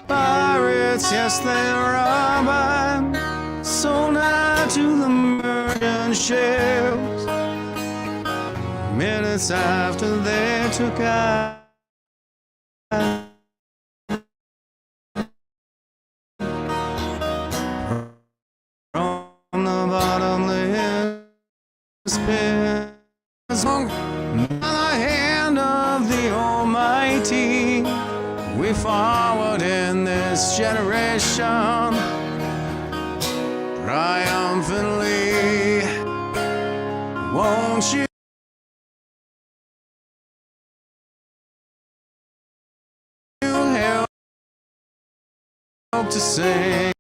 Pirates, yes, they robbed, sold out to the merchant ships. Minutes after they took out from the bottomless pit, by the hand of the Almighty, we forward in this generation triumphantly. Won't you help to sing?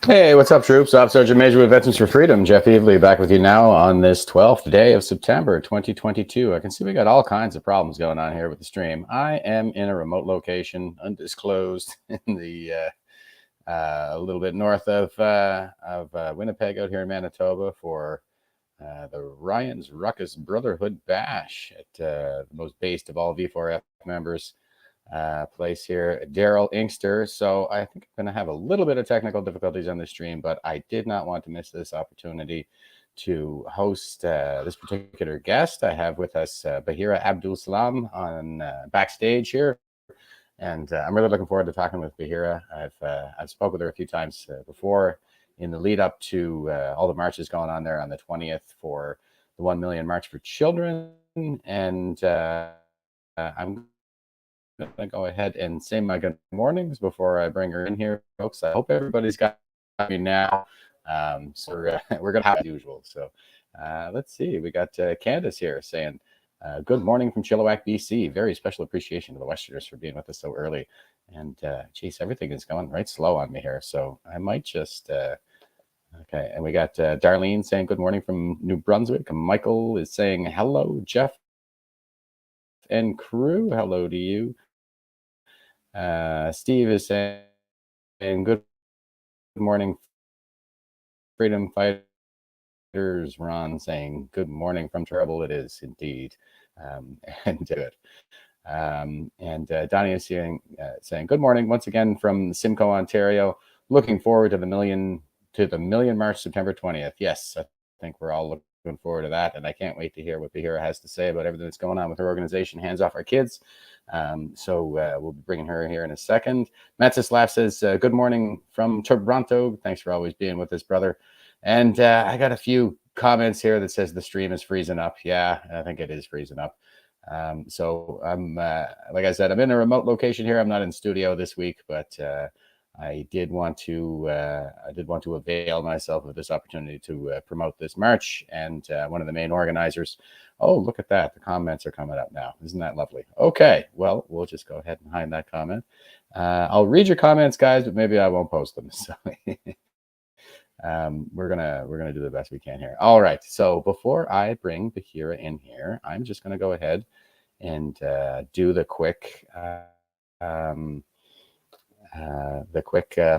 Hey, what's up, troops? Ops Sgt-Maj with Veterans for Freedom. Jeff Evely back with you now on this 12th day of September 2022. I can see we got all kinds of problems going on here with the stream. I am in a remote location, undisclosed, in the a little bit north of Winnipeg out here in Manitoba for the Ryan's Ruckus Brotherhood Bash at the most based of all V4F members. Place here, Daryl Inkster. So I think I'm going to have a little bit of technical difficulties on the stream, but I did not want to miss this opportunity to host this particular guest. I have with us Bahira Abdulsalam on backstage here, and I'm really looking forward to talking with Bahira. I've spoken with her a few times before in the lead up to all the marches going on there on the 20th for the 1 Million March for Children, and I'm going to go ahead and say my good mornings before I bring her in here, folks. I hope everybody's got me now. So we're going to have as usual. So let's see. We got Candace here saying, good morning from Chilliwack, BC. Very special appreciation to the Westerners for being with us so early. And geez, everything is going right slow on me here. So I might just... okay, and we got Darlene saying good morning from New Brunswick. Michael is saying hello, Jeff and crew. Hello to you. Steve is saying good morning, freedom fighters Writers Ron saying, "Good morning from Terrible." It is indeed, and good. And Donnie is saying, "Good morning once again from Simcoe, Ontario. Looking forward to the million march, September 20th. Yes, I think we're all looking forward to that, and I can't wait to hear what Bahira has to say about everything that's going on with her organization, Hands Off Our Kids. So we'll be bringing her here in a second. Matzislav says, "Good morning from Toronto. Thanks for always being with us, brother." And I got a few comments here that says the stream is freezing up. Yeah, I think it is freezing up. So I'm, like I said, I'm in a remote location here. I'm not in studio this week, but I did want to avail myself of this opportunity to promote this march. And one of the main organizers. Oh, look at that! The comments are coming up now. Isn't that lovely? Okay, well, we'll just go ahead and hide that comment. I'll read your comments, guys, but maybe I won't post them. So we're gonna do the best we can here. All right. So before I bring Bahira in here, I'm just gonna go ahead and do the quick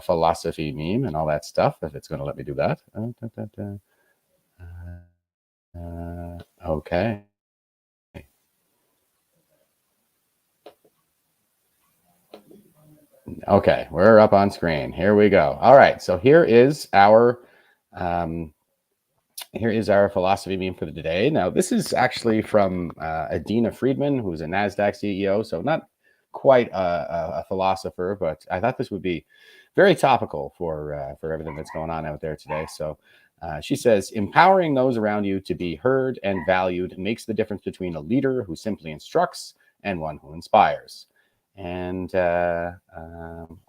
philosophy meme and all that stuff, if it's going to let me do that. Okay. Okay, we're up on screen. Here we go. All right, so here is our philosophy meme for the day. Now, this is actually from Adina Friedman, who's a NASDAQ CEO, so not quite a philosopher, but I thought this would be very topical for everything that's going on out there today. So she says, "Empowering those around you to be heard and valued makes the difference between a leader who simply instructs and one who inspires." And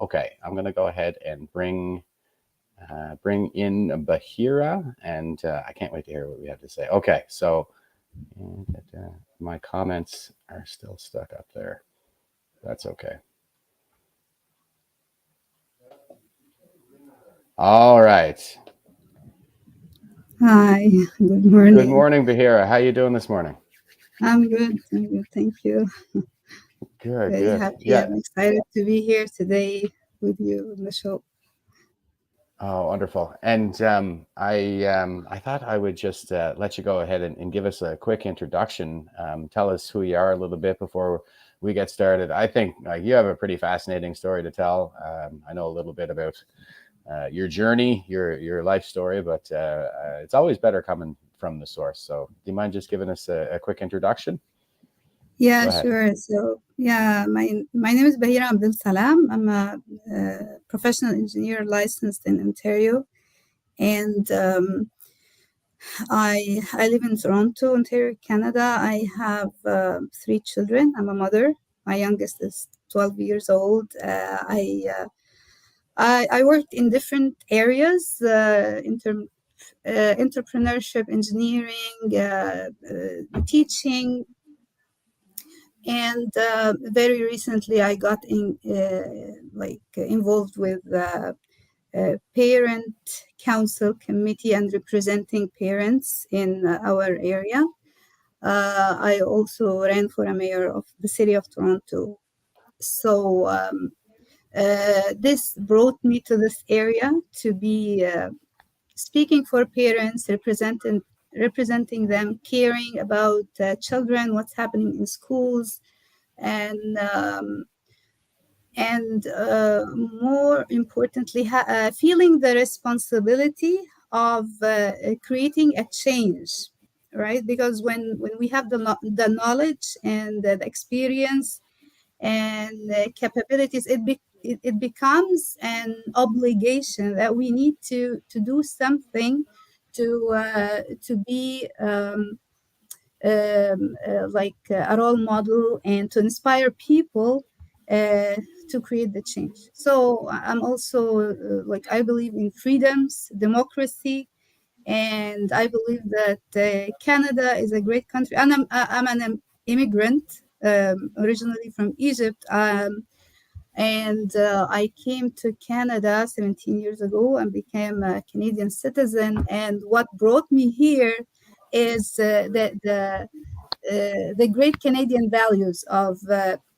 okay, I'm going to go ahead and bring in Bahira, and I can't wait to hear what we have to say. Okay, so my comments are still stuck up there. That's okay. All right. Hi, good morning. Good morning, Bahira. How you doing this morning? I'm good. Thank you. Good, Very good. happy. Yeah. I'm excited to be here today with you on the show. Oh, wonderful. And I thought I would just let you go ahead and give us a quick introduction. Tell us who you are a little bit before we get started. I think you have a pretty fascinating story to tell. I know a little bit about your journey, your life story, but it's always better coming from the source. So do you mind just giving us a quick introduction? Yeah, sure. So yeah, my name is Bahira Abdulsalam. I'm a professional engineer licensed in Ontario, and I live in Toronto, Ontario, Canada. I have 3 children. I'm a mother. My youngest is 12 years old. I worked in different areas, entrepreneurship, engineering, teaching, and very recently I got involved with parent council committee and representing parents in our area. I also ran for a mayor of the city of Toronto. So this brought me to this area to be speaking for parents, representing them, caring about children, what's happening in schools, and more importantly, feeling the responsibility of creating a change, right? Because when we have the knowledge and the experience and capabilities, it becomes an obligation that we need to do something to be like a role model and to inspire people to create the change. So I'm also I believe in freedoms, democracy, and I believe that Canada is a great country. And I'm an immigrant, originally from Egypt. And I came to Canada 17 years ago and became a Canadian citizen. And what brought me here is the great Canadian values of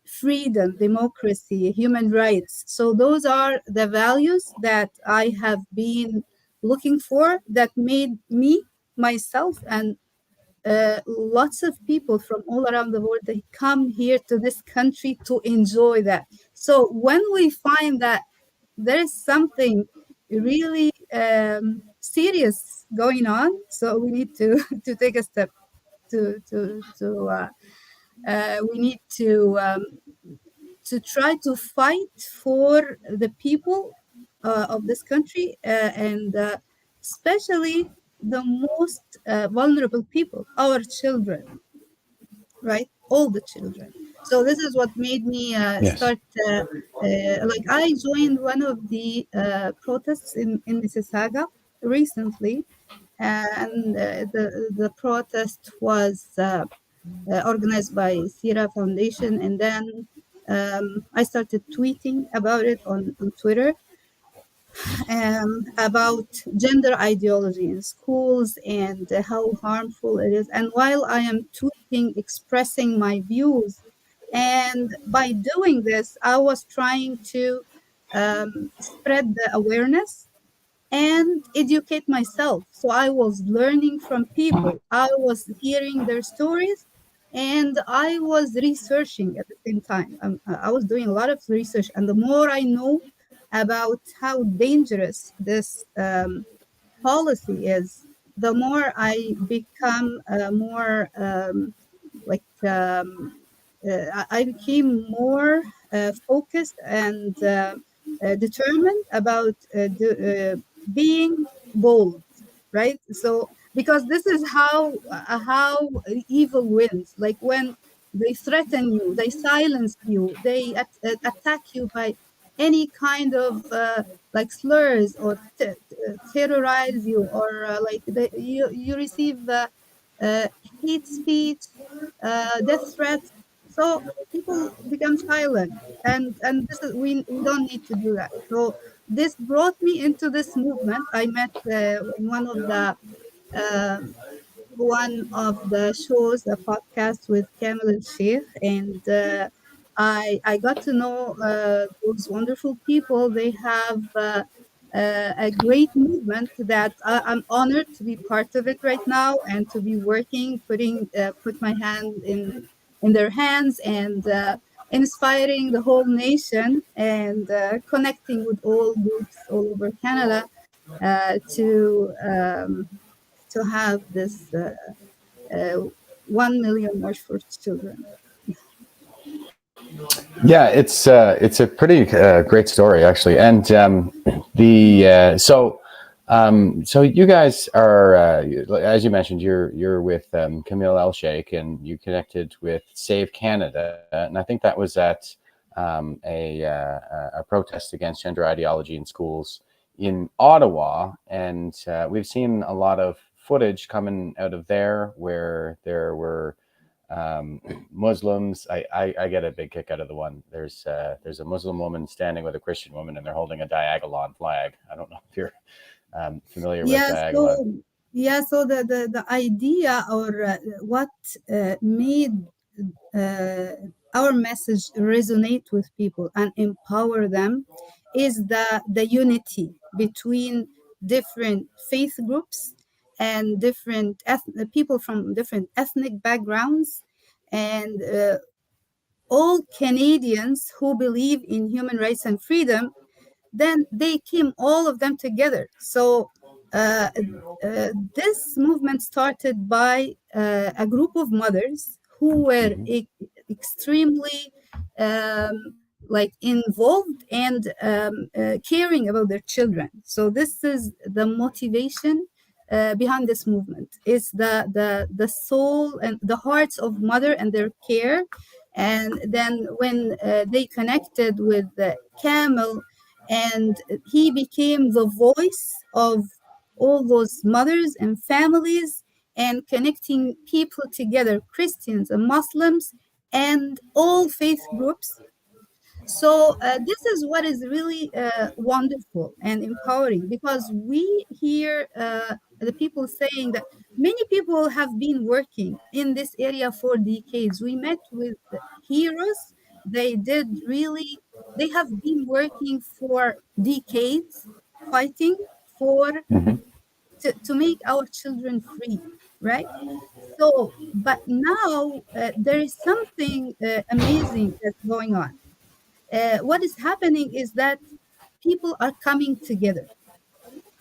freedom, democracy, human rights. So those are the values that I have been looking for, that made me myself and lots of people from all around the world, they come here to this country to enjoy that. So when we find that there is something really serious going on, so we need to to take a step we need to try to fight for the people of this country, and especially the most vulnerable people, our children, right? All the children. So this is what made me Yes. start. Like I joined one of the protests in Mississauga recently, and the protest was organized by Sira Foundation, and then I started tweeting about it on Twitter, about gender ideology in schools and how harmful it is. And while I am tweeting, expressing my views, and by doing this, I was trying to spread the awareness and educate myself. So I was learning from people, I was hearing their stories, and I was researching at the same time. I was doing a lot of research, and the more I know about how dangerous this policy is, the more I become more like I became more focused and determined about being bold, right? So because this is how evil wins. Like when they threaten you, they silence you, they attack you by any kind of like slurs, or terrorize you, or you receive uh, hate speech, death threats. So people become silent, and this is we don't need to do that. So this brought me into this movement. I met in um one of the shows, a podcast with Kamel El Sheikh, and I got to know those wonderful people. They have a great movement that I'm honored to be part of it right now, and to be working, put my hand in their hands, and inspiring the whole nation, and connecting with all groups all over Canada to have this 1 million March for Children. Yeah, it's a pretty great story actually, and the so you guys are as you mentioned, you're with Camille El Sheikh, and you connected with Save Canada, and I think that was at a protest against gender ideology in schools in Ottawa, and we've seen a lot of footage coming out of there where there were Muslims. I get a big kick out of the one. There's a Muslim woman standing with a Christian woman, and they're holding a diagolon flag. I don't know if you're familiar with Yeah, diagolon. so the idea, or what made uh, our message resonate with people and empower them is the unity between different faith groups and different people from different ethnic backgrounds, and all Canadians who believe in human rights and freedom. Then they came all of them together. So uh, this movement started by a group of mothers who were extremely like involved and caring about their children. So this is the motivation behind this movement. Is the soul and the hearts of mother and their care. And then when they connected with Camel, and he became the voice of all those mothers and families, and connecting people together, Christians and Muslims and all faith groups. So this is what is really wonderful and empowering, because we hear the people saying that many people have been working in this area for decades. We met with heroes. They have been working for decades, fighting for to make our children free, right? So, but now there is something amazing that's going on. What is happening is that people are coming together,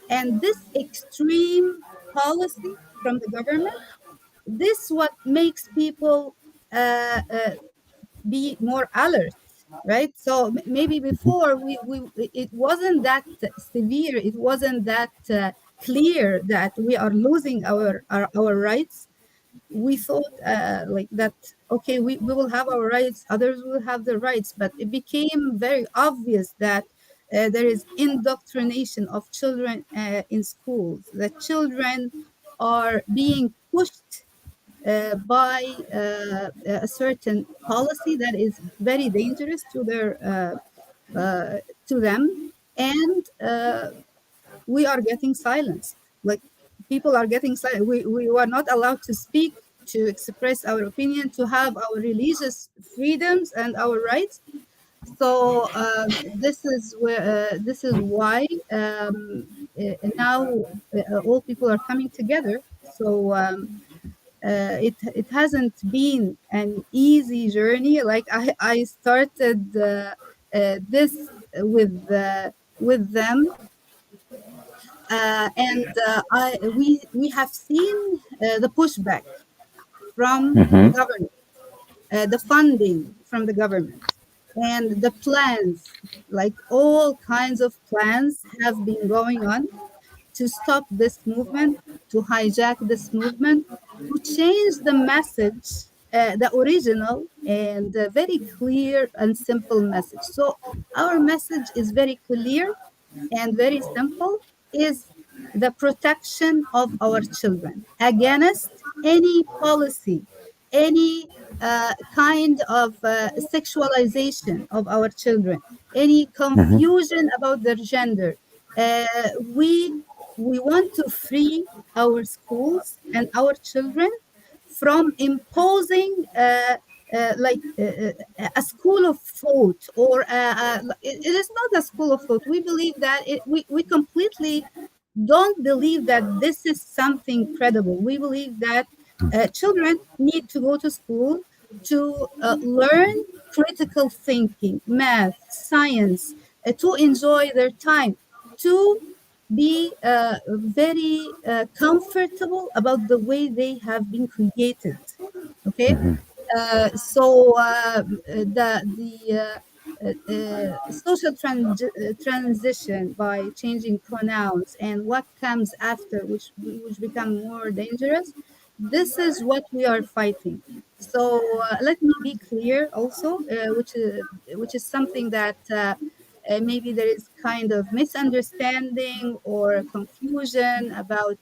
and this extreme policy from the government, this what makes people uh, uh, be more alert, right? So maybe before we it wasn't that severe, it wasn't that clear that we are losing our rights. We thought like that, okay, we will have our rights, others will have their rights, but it became very obvious that there is indoctrination of children in schools, that children are being pushed by a certain policy that is very dangerous to their to them, and we are getting silenced. Like, people are getting silent. We were not allowed to speak, to express our opinion, to have our religious freedoms and our rights. So this is why now all people are coming together. So it hasn't been an easy journey. Like, I started this with them, and we have seen the pushback from the Mm-hmm. government, the funding from the government, and the plans. Like, all kinds of plans have been going on to stop this movement, to hijack this movement, to change the message, the original and very clear and simple message. So our message is very clear and very simple, is the protection of our children against any policy, any kind of sexualization of our children, any Mm-hmm. confusion about their gender. Uh, we we want to free our schools and our children from imposing a school of thought, or it is not a school of thought. We believe that we completely don't believe that this is something credible. We believe that children need to go to school to learn critical thinking, math, science, to enjoy their time, to be very comfortable about the way they have been created. Okay, the social transition by changing pronouns and what comes after, which become more dangerous. This is what we are fighting. So let me be clear also, which is something that maybe there is kind of misunderstanding or confusion about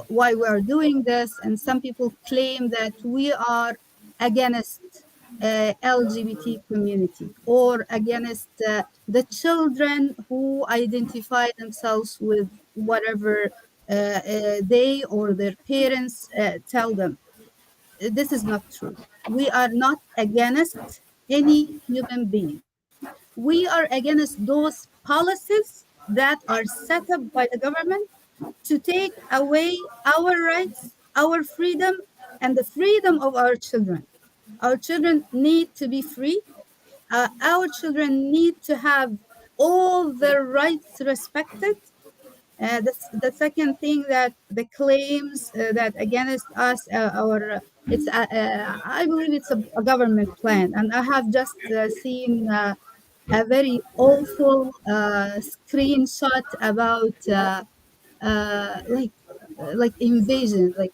why we are doing this. And some people claim that we are against LGBT community, or against the children who identify themselves with whatever they or their parents tell them. This is not true. We are not against any human being. We are against those policies that are set up by the government to take away our rights, our freedom, and the freedom of our children. Our children need to be free. Our children need to have all their rights respected. The second thing, that the claims that against us, it's I believe it's a government plan, and I have just seen a very awful screenshot about like invasion, like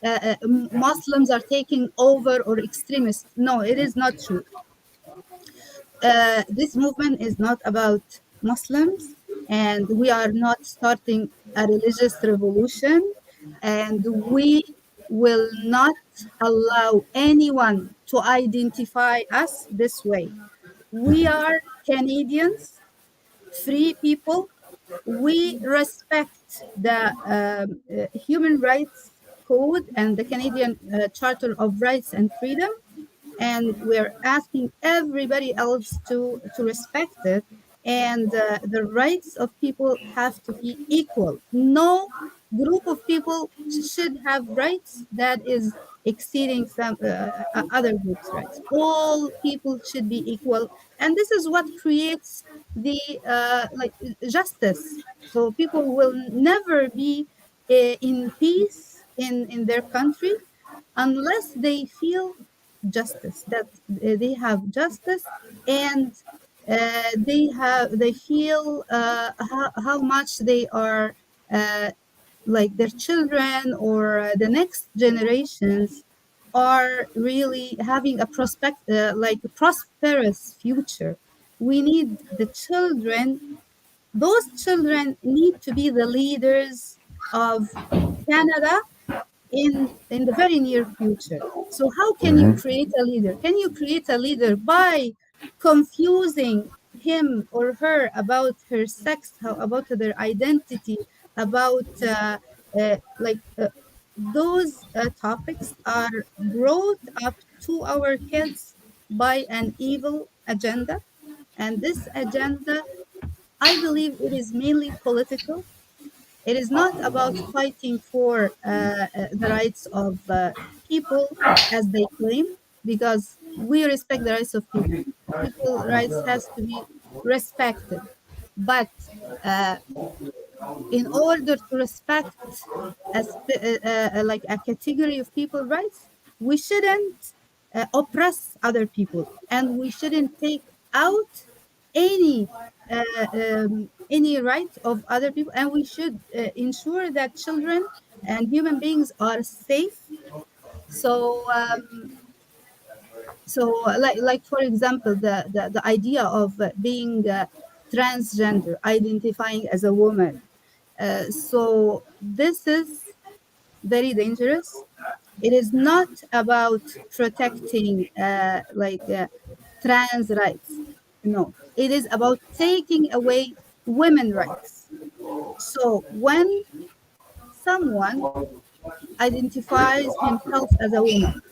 Muslims are taking over, or extremists. No, it is not true. This movement is not about Muslims, and we are not starting a religious revolution, and we will not allow anyone to identify us this way. We are Canadians, free people. We respect the Human Rights Code and the Canadian Charter of Rights and Freedom, and we're asking everybody else to respect it. And the rights of people have to be equal. No group of people should have rights that is exceeding some other groups' rights. All people should be equal, and this is what creates the justice. So people will never be in peace in their country unless they feel justice, that they have justice, and they feel how much they are like their children or the next generations are really having a prospect like a prosperous future. We need the children, those children need to be the leaders of Canada in the very near future. So how can you Mhm. create a leader? Can you create a leader by confusing him or her about her sex, how about their identity, about those topics are brought up to our kids by an evil agenda, and this agenda, I believe, it is mainly political. It is not about fighting for the rights of people as they claim, because we respect the rights of people. People rights has to be respected. But uh, in order to respect like a category of people rights, we shouldn't oppress other people, and we shouldn't take out any any right of other people, and we should ensure that children and human beings are safe. So like for example, the idea of being transgender, identifying as a woman. So this is very dangerous. It is not about protecting trans rights. No, it is about taking away women rights. So when someone identifies himself as a woman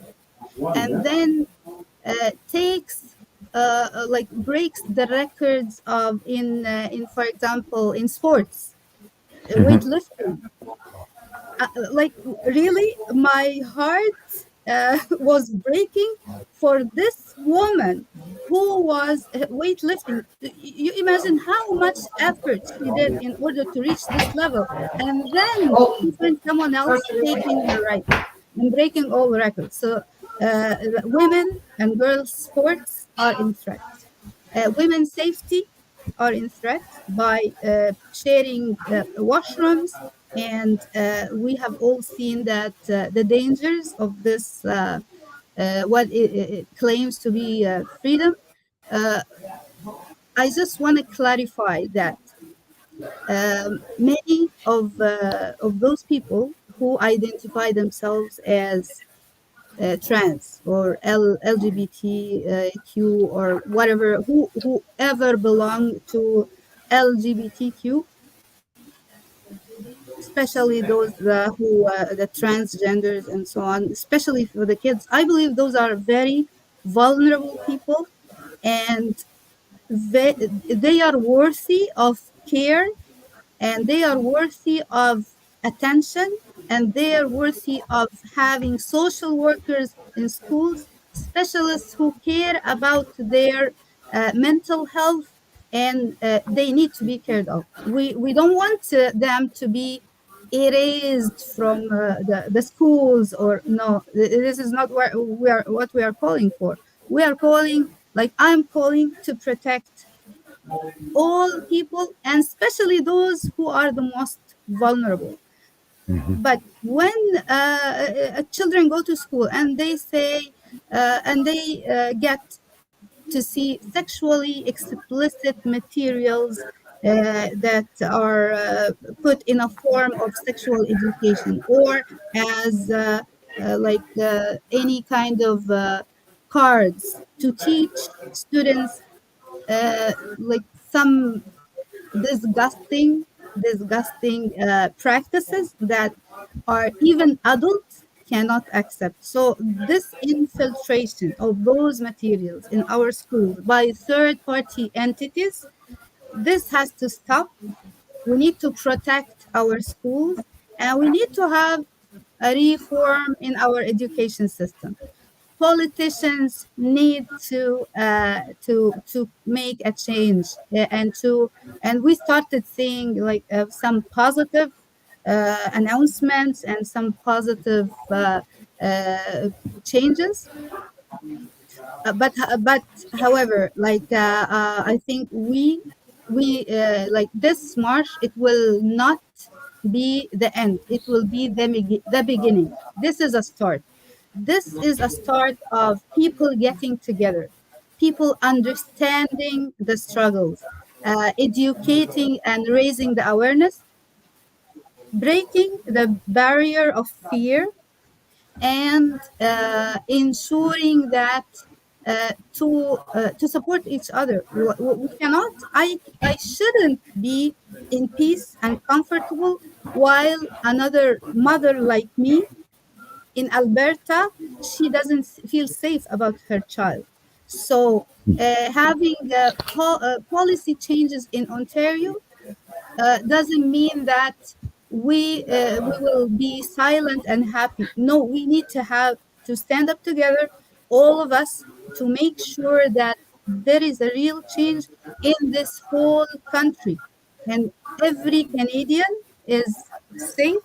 and then takes like breaks the records of in for example in sports, weightlifting, like really my heart was breaking for this woman who was weightlifting. You imagine how much effort she did in order to reach this level, and then she finds someone else taking her rights and breaking all records. So women and girls sports are in threat. Women's safety are in threat by sharing washrooms, and we have all seen that the dangers of this what it claims to be freedom. uh, I just want to clarify that many of those people who identify themselves as trans or LGBTQ or whatever, whoever belong to LGBTQ, especially those the transgenders and so on, especially for the kids. I believe those are very vulnerable people, and they are worthy of care, and they are worthy of attention, and they are worthy of having social workers in schools, specialists who care about their mental health, and they need to be cared of. We don't want them to be erased from the schools, or no, this is not what we are calling for. We are calling, like I'm calling, to protect all people, and especially those who are the most vulnerable. But when children go to school and they say and they get to see sexually explicit materials that are put in a form of sexual education, or as any kind of cards to teach students like some disgusting, disgusting practices that are even adults cannot accept. So this infiltration of those materials in our schools by third-party entities, this has to stop. We need to protect our schools, And we need to have a reform in our education system. Politicians need to make a change, and we started seeing like some positive announcements and some positive changes. But however, like I think we like this march, it will not be the end, it will be the beginning. This is a start. This is a start of people getting together, people understanding the struggles, educating and raising the awareness, breaking the barrier of fear, and ensuring that to support each other. We cannot. I shouldn't be in peace and comfortable while another mother like me in Alberta, she doesn't feel safe about her child. So having policy changes in Ontario doesn't mean that we will be silent and happy. No, we need to have to stand up together, all of us, to make sure that there is a real change in this whole country, and every Canadian is safe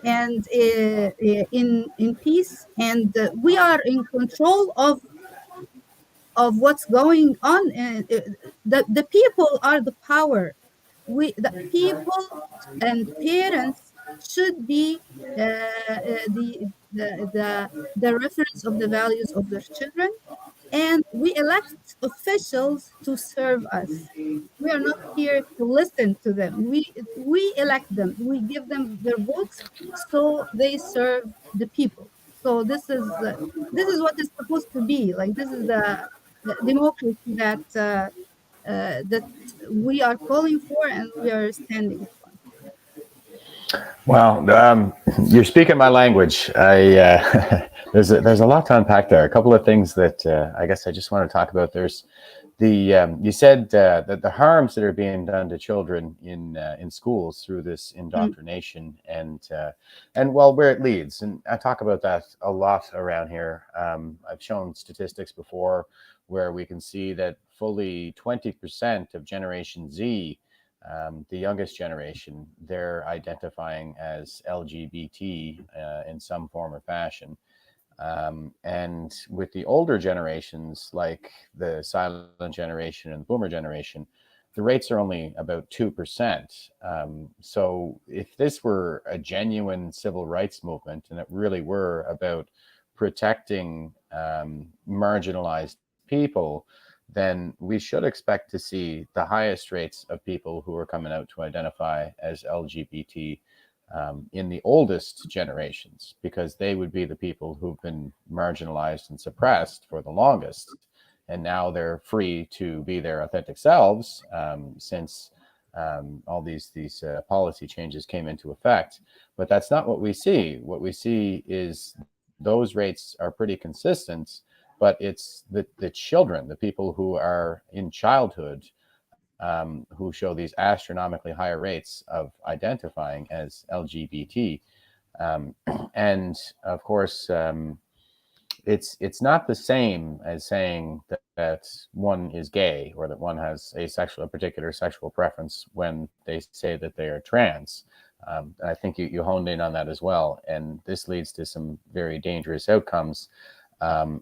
and in peace, and we are in control of what's going on. And the people are the power. The people and parents should be the reference of the values of their children, and we elect officials to serve us. We are not here to listen to them. We elect them. We give them their votes, so they serve the people. So this is what is supposed to be. Like this is the democracy that we are calling for and we are standing for. Well, you're speaking my language. There's a lot to unpack there. A couple of things that I guess I just want to talk about. There's you said that the harms that are being done to children in schools through this indoctrination and well, where it leads, and I talk about that a lot around here. I've shown statistics before where we can see that fully 20% of Generation Z, the youngest generation, they're identifying as LGBT in some form or fashion. And with the older generations, like the silent generation and the boomer generation, the rates are only about 2%. So if this were a genuine civil rights movement and it really were about protecting marginalized people, then we should expect to see the highest rates of people who are coming out to identify as LGBT in the oldest generations, because they would be the people who've been marginalized and suppressed for the longest. And now they're free to be their authentic selves since all these policy changes came into effect. But that's not what we see. What we see is those rates are pretty consistent, but it's the children, the people who are in childhood, who show these astronomically higher rates of identifying as LGBT. And of course, it's not the same as saying that one is gay or that one has a particular sexual preference when they say that they are trans. I think you honed in on that as well. And this leads to some very dangerous outcomes,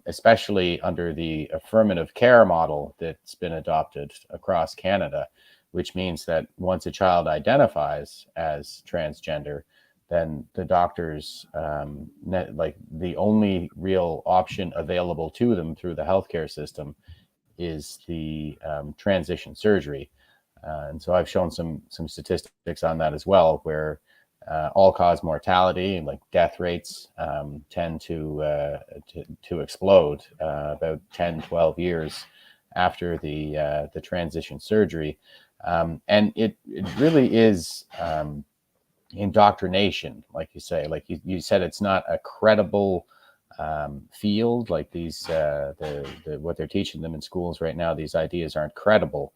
especially under the affirmative care model that's been adopted across Canada, which means that once a child identifies as transgender, then the doctors, like the only real option available to them through the healthcare system is the transition surgery. And so I've shown some statistics on that as well, where all-cause mortality, like death rates, tend to explode about 10, 12 years after the transition surgery. And it really is indoctrination, like you say. Like you said, it's not a credible field. Like these, what they're teaching them in schools right now, these ideas aren't credible.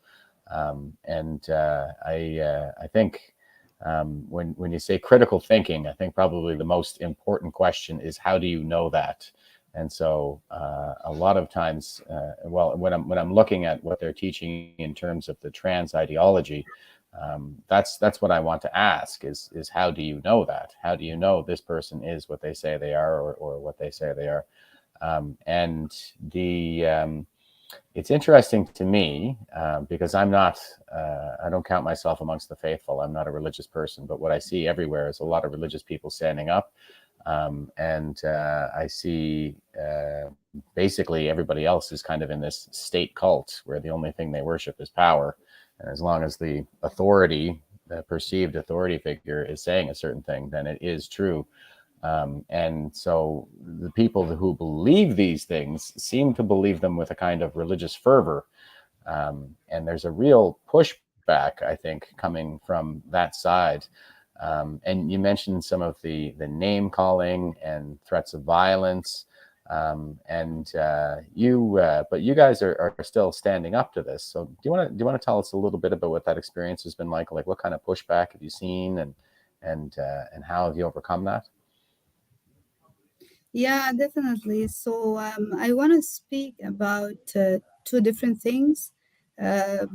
And I think When you say critical thinking, I think probably the most important question is how do you know that? And so a lot of times, well, when I'm looking at what they're teaching in terms of the trans ideology, that's what I want to ask is how do you know that? How do you know this person is what they say they are, or what they say they are? And it's interesting to me because I don't count myself amongst the faithful. I'm not a religious person, but what I see everywhere is a lot of religious people standing up. And I see basically everybody else is kind of in this state cult where the only thing they worship is power. And as long as the authority, the perceived authority figure is saying a certain thing, then it is true. And so the people who believe these things seem to believe them with a kind of religious fervor. And there's a real pushback, I think, coming from that side. And you mentioned some of the name calling and threats of violence. But you guys are still standing up to this. So do you want to tell us a little bit about what that experience has been like? Like what kind of pushback have you seen, and how have you overcome that? Yeah, definitely. So I want to speak about two different things. Uh,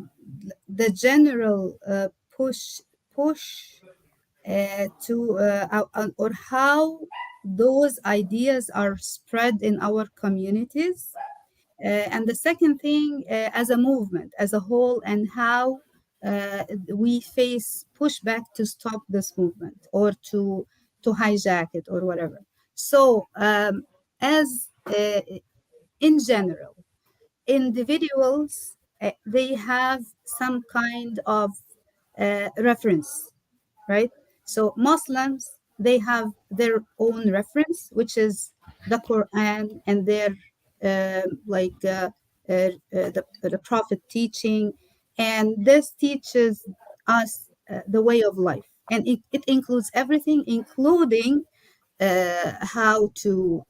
the general push to or how those ideas are spread in our communities, and the second thing, as a movement, as a whole, and how we face pushback to stop this movement or to hijack it or whatever. So, as in general, individuals they have some kind of reference, right? So Muslims, they have their own reference, which is the Quran and their the Prophet teaching, and this teaches us the way of life, and it includes everything, including how to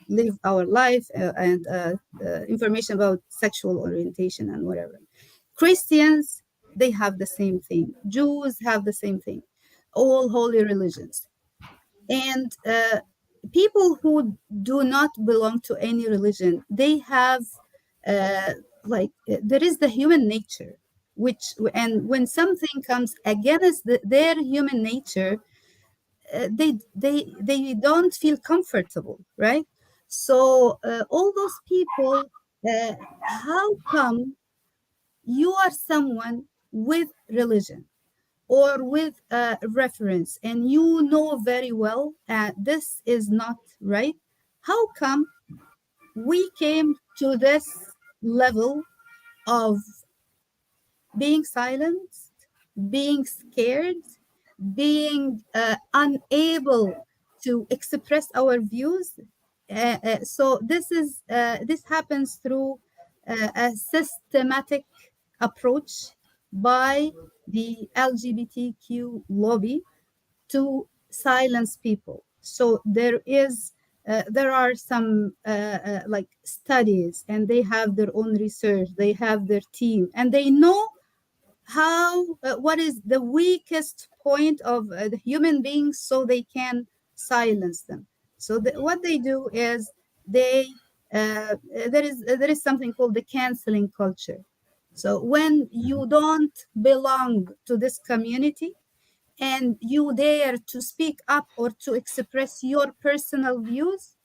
live our life and information about sexual orientation and whatever. Christians, they have the same thing. Jews have the same thing. All holy religions. And people who do not belong to any religion, they have there is the human nature, which, and when something comes against their human nature, they don't feel comfortable, right? So all those people, how come you are someone with religion or with a reference and you know very well this is not right? How come we came to this level of being silenced, being scared, being unable to express our views? So this happens through a systematic approach by the LGBTQ lobby to silence people. So there are some like studies, and they have their own research, they have their team, and they know how what is the weakest point of the human beings, so they can silence them. So what they do is they there is something called the canceling culture. So when you don't belong to this community and you dare to speak up or to express your personal views,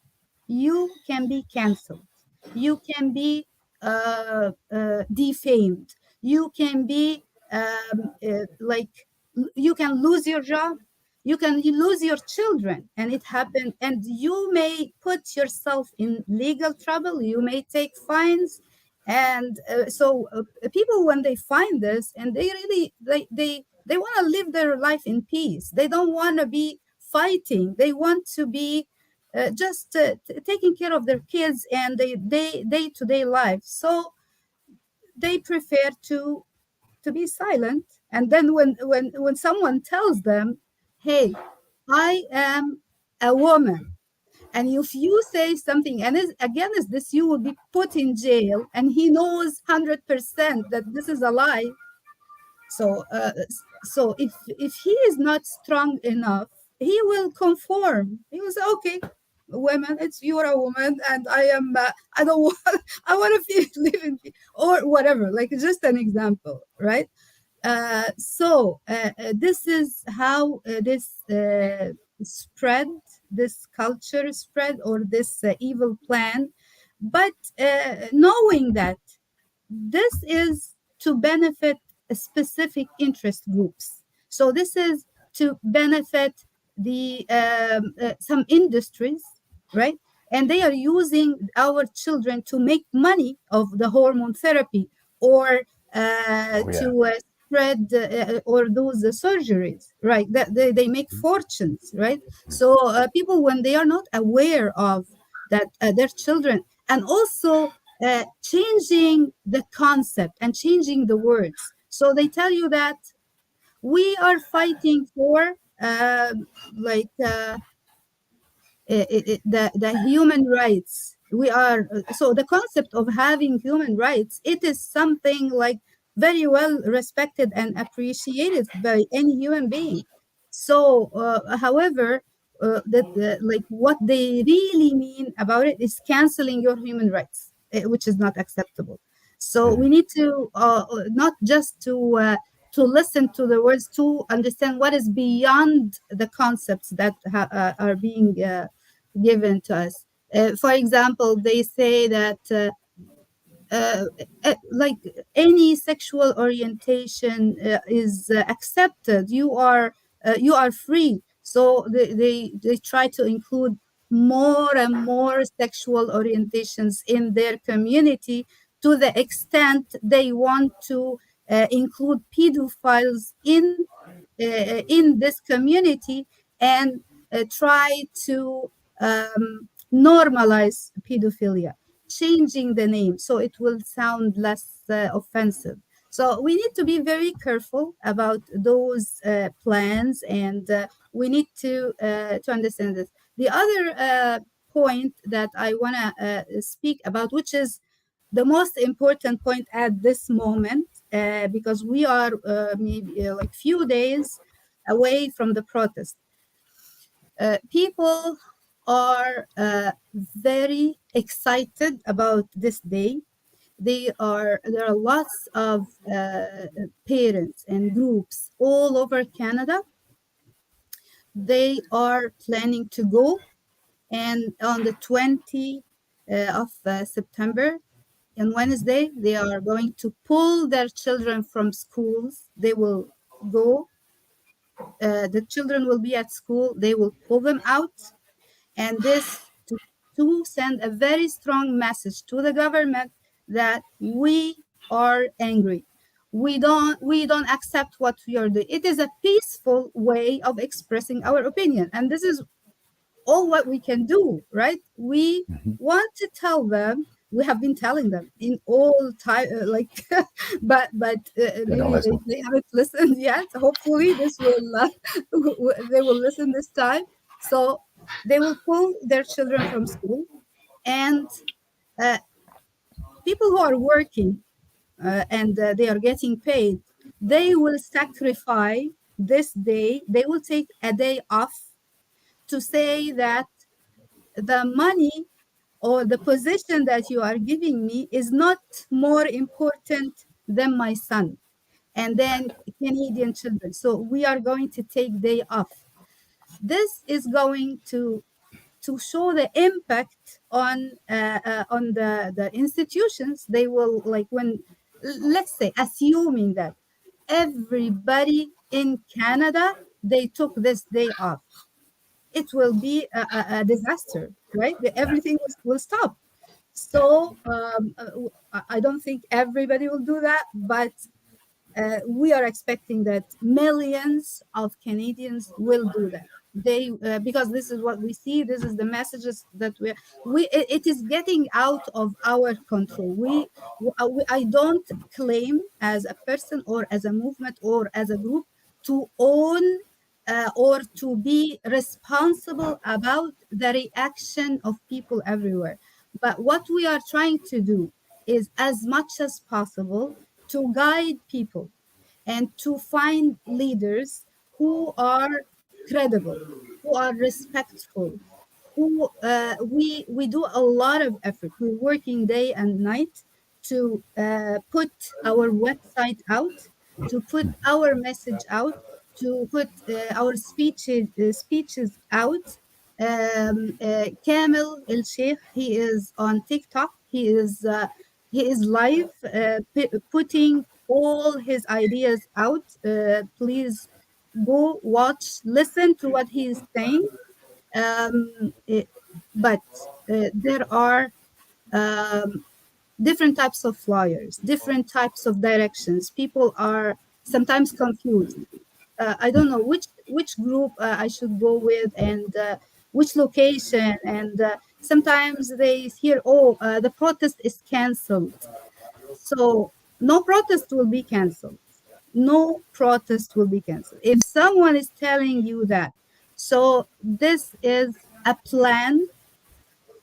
you can be canceled. You can be defamed. You can be you can lose your job. You can lose your children, and it happened. And you may put yourself in legal trouble. You may take fines, and people, when they find this, and they really they want to live their life in peace. They don't want to be fighting. They want to be just taking care of their kids and their day-to-day life. So they prefer to be silent. And then when someone tells them, hey, I am a woman, and if you say something and against this, you will be put in jail, and he knows 100% that this is a lie. So if he is not strong enough, he will conform. He will say, okay, women, it's you're a woman and I am I don't want I want to feel live in or whatever, like just an example, right? This is how this spread, this culture spread, or this evil plan. But knowing that this is to benefit specific interest groups. So this is to benefit the some industries, right? And they are using our children to make money of the hormone therapy, or Oh yeah. to spread or those surgeries, right? That they make fortunes, right? So people, when they are not aware of that, their children, and also changing the concept and changing the words. So they tell you that we are fighting for like the human rights. We are so the concept of having human rights, it is something like very well respected and appreciated by any human being. So however, like what they really mean about it is canceling your human rights, which is not acceptable. So we need to not just to listen to the words, to understand what is beyond the concepts that are being given to us. For example, they say that like any sexual orientation is accepted. You are free. So they try to include more and more sexual orientations in their community, to the extent they want to include pedophiles in this community, and try to normalize pedophilia, changing the name so it will sound less offensive. So we need to be very careful about those plans, and we need to understand this. The other point that I want to speak about, which is the most important point at this moment, because we are maybe like few days away from the protest. People are very excited about this day. There are lots of parents and groups all over Canada. They are planning to go, and on the 20th of September, on Wednesday, they are going to pull their children from schools. They will go, the children will be at school, they will pull them out, and this to send a very strong message to the government that we are angry. We don't accept what we are doing. It is a peaceful way of expressing our opinion, and this is all what we can do, right? We want to tell them. We have been telling them in all time, like, but They don't maybe listen. they haven't listened yet. Hopefully, this will they will listen this time. So they will pull their children from school, and uh, people who are working and they are getting paid, they will sacrifice this day. They will take a day off to say that the money or the position that you are giving me is not more important than my son and then Canadian children. So we are going to take day off. This is going to show the impact on the institutions. They will, like, when, let's say, assuming that everybody in Canada, they took this day off, it will be a disaster, right? Everything will stop. So I don't think everybody will do that, but we are expecting that millions of Canadians will do that. They because this is what we see. This is the messages that it is getting out of our control. I don't claim as a person or as a movement or as a group to own or to be responsible about the reaction of people everywhere. But what we are trying to do is, as much as possible, to guide people, and to find leaders who are credible, who are respectful, who we do a lot of effort. We're working day and night to put our website out, to put our message out, to put our speeches out. Kamel El Sheikh, he is on TikTok. He is live, putting all his ideas out. Please go watch, listen to what he is saying. um, it- but there are um, different types of flyers, different types of directions. People are sometimes confused. I don't know which group I should go with, and which location. And sometimes they hear, "Oh, the protest is canceled." So no protest will be canceled. No protest will be canceled. If someone is telling you that, so this is a plan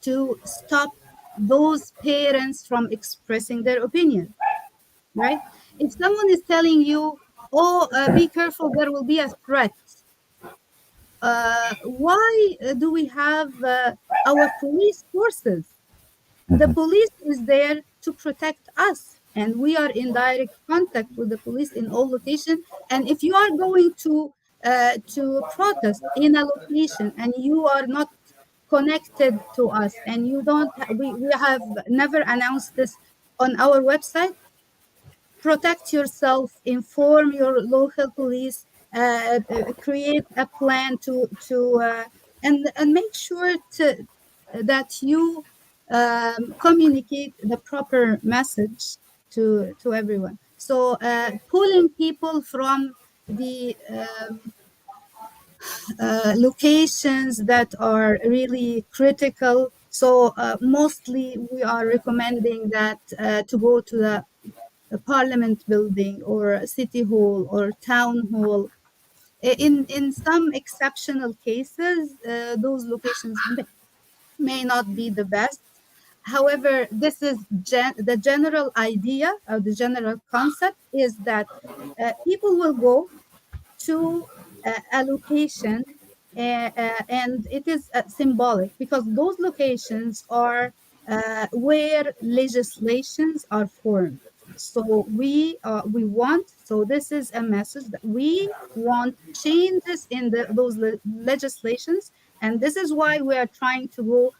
to stop those parents from expressing their opinion, right? If someone is telling you, "Oh, be careful, there will be a threat," why do we have our police forces? The police is there to protect us, and we are in direct contact with the police in all locations. And if you are going to protest in a location and you are not connected to us, and you don't we have never announced this on our website, protect yourself, inform your local police, create a plan to and make sure that you communicate the proper message to everyone. So pulling people from the locations that are really critical. So mostly we are recommending that to go to the a parliament building or a city hall or town hall. In some exceptional cases, those locations may not be the best. However, this is the general idea, or the general concept is that people will go to a location, and it is symbolic because those locations are where legislations are formed. So we want, so this is a message that we want changes in those legislations, and this is why we are trying to go.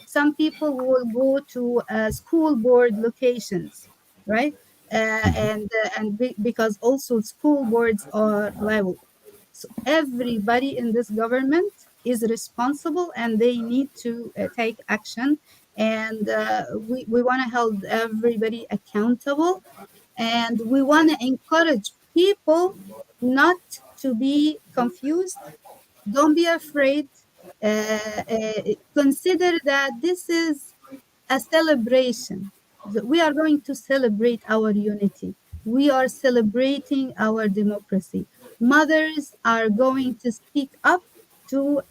Some people will go to school board locations, right? Because also school boards are liable. So everybody in this government is responsible, and they need to take action. And we want to hold everybody accountable, and we want to encourage people not to be confused. Don't be afraid. Consider that this is a celebration. We are going to celebrate our unity. We are celebrating our democracy. Mothers are going to speak up to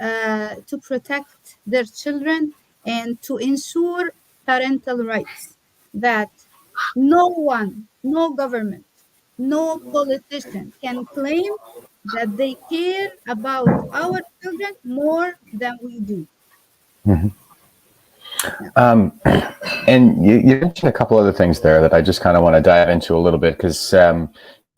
protect their children and to ensure parental rights. That no one, no government, no politician can claim that they care about our children more than we do. Yeah. And you mentioned a couple other things there that I just kind of want to dive into a little bit, because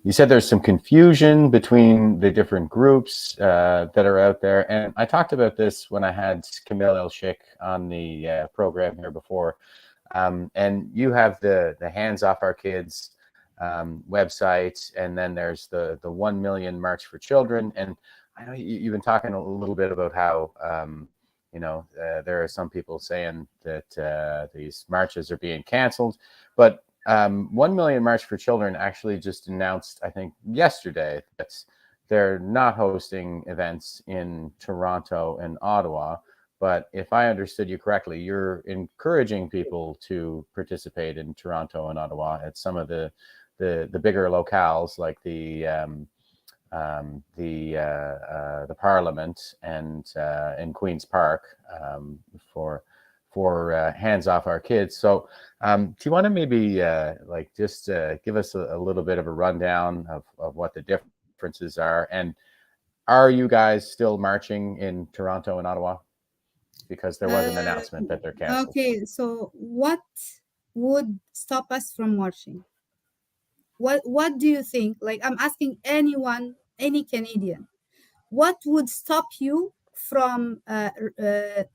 you said there's some confusion between the different groups that are out there. And I talked about this when I had Camille El Sheikh on the program here before. And you have the Hands Off Our Kids website, and then there's the 1 million March for Children. And I know you've been talking a little bit about how there are some people saying that these marches are being canceled, but 1 million March for Children actually just announced, I think yesterday, that they're not hosting events in Toronto and Ottawa. But if I understood you correctly, you're encouraging people to participate in Toronto and Ottawa at some of the bigger locales, like the Parliament and in Queen's Park, for for hands off our kids. So do you want to maybe just give us a little bit of a rundown of what the differences are? And are you guys still marching in Toronto and Ottawa? Because there was an announcement that they're canceled. Okay, so what would stop us from marching? What do you think? Like, I'm asking anyone, any Canadian, what would stop you from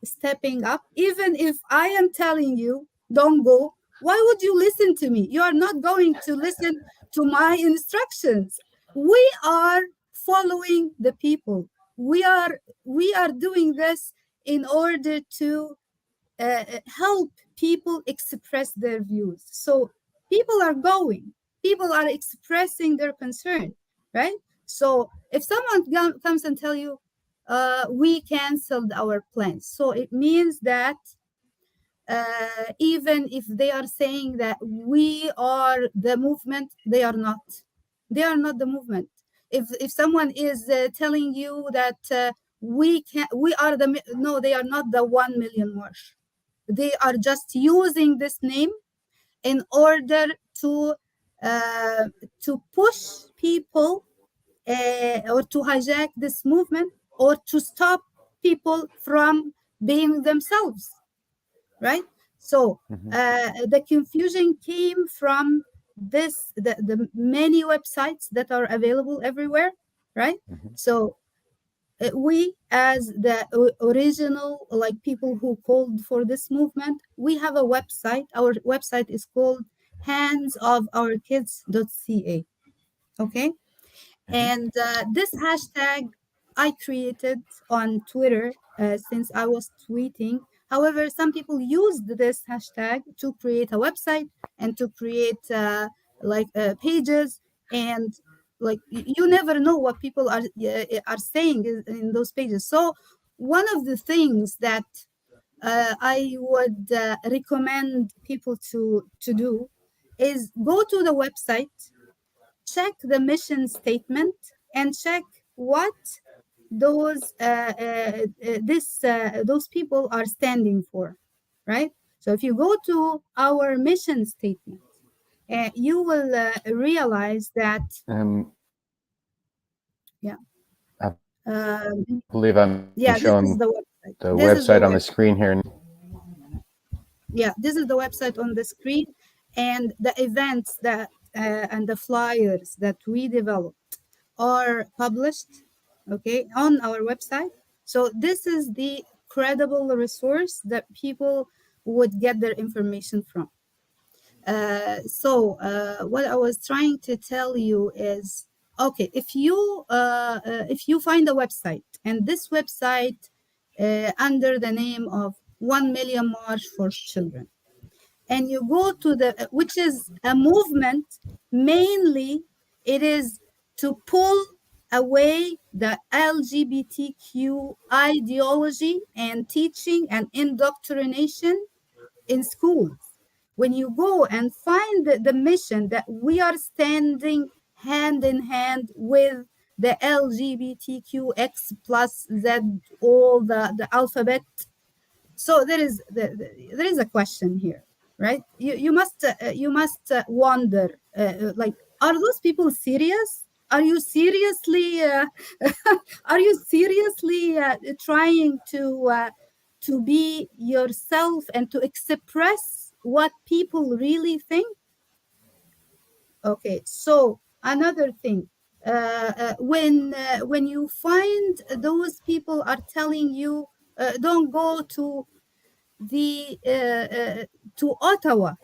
stepping up? Even if I am telling you, don't go, why would you listen to me? You are not going to listen to my instructions. We are following the people. We are doing this in order to help people express their views. So people are going, people are expressing their concern, right? So if someone comes and tell you, we canceled our plans, so it means that even if they are saying that we are the movement, they are not. They are not the movement. If someone is telling you that we are the no, they are not the 1 million march. They are just using this name in order to push people or to hijack this movement or to stop people from being themselves, right? So the confusion came from the many websites that are available everywhere, right? So we, as the original people who called for this movement, we have a website. Our website is called handsofourkids.ca. Okay. And this hashtag I created on Twitter since I was tweeting. However, some people used this hashtag to create a website and to create pages, and you never know what people are saying in those pages. So one of the things that I would recommend people to do is go to the website, check the mission statement, and check what those those people are standing for, right? So if you go to our mission statement, you will realize that yeah I um, believe I'm yeah, this is showing the website. the This is the website on the website. screen here. Yeah, this is the website on the screen, and the events that and the flyers that we developed are published, okay, on our website. So this is the credible resource that people would get their information from. What I was trying to tell you is, okay, if you find a website, and this website under the name of 1 Million March for Children, and you go to which is a movement, mainly it is to pull away the LGBTQ ideology and teaching and indoctrination in schools. When you go and find the mission that we are standing hand in hand with the LGBTQX plus Z, all the alphabet. So there is a question here, right? You must wonder, are those people serious? Are you seriously are you seriously trying to be yourself and to express what people really think? Okay, so another thing, when you find those people are telling you, don't go the to Ottawa.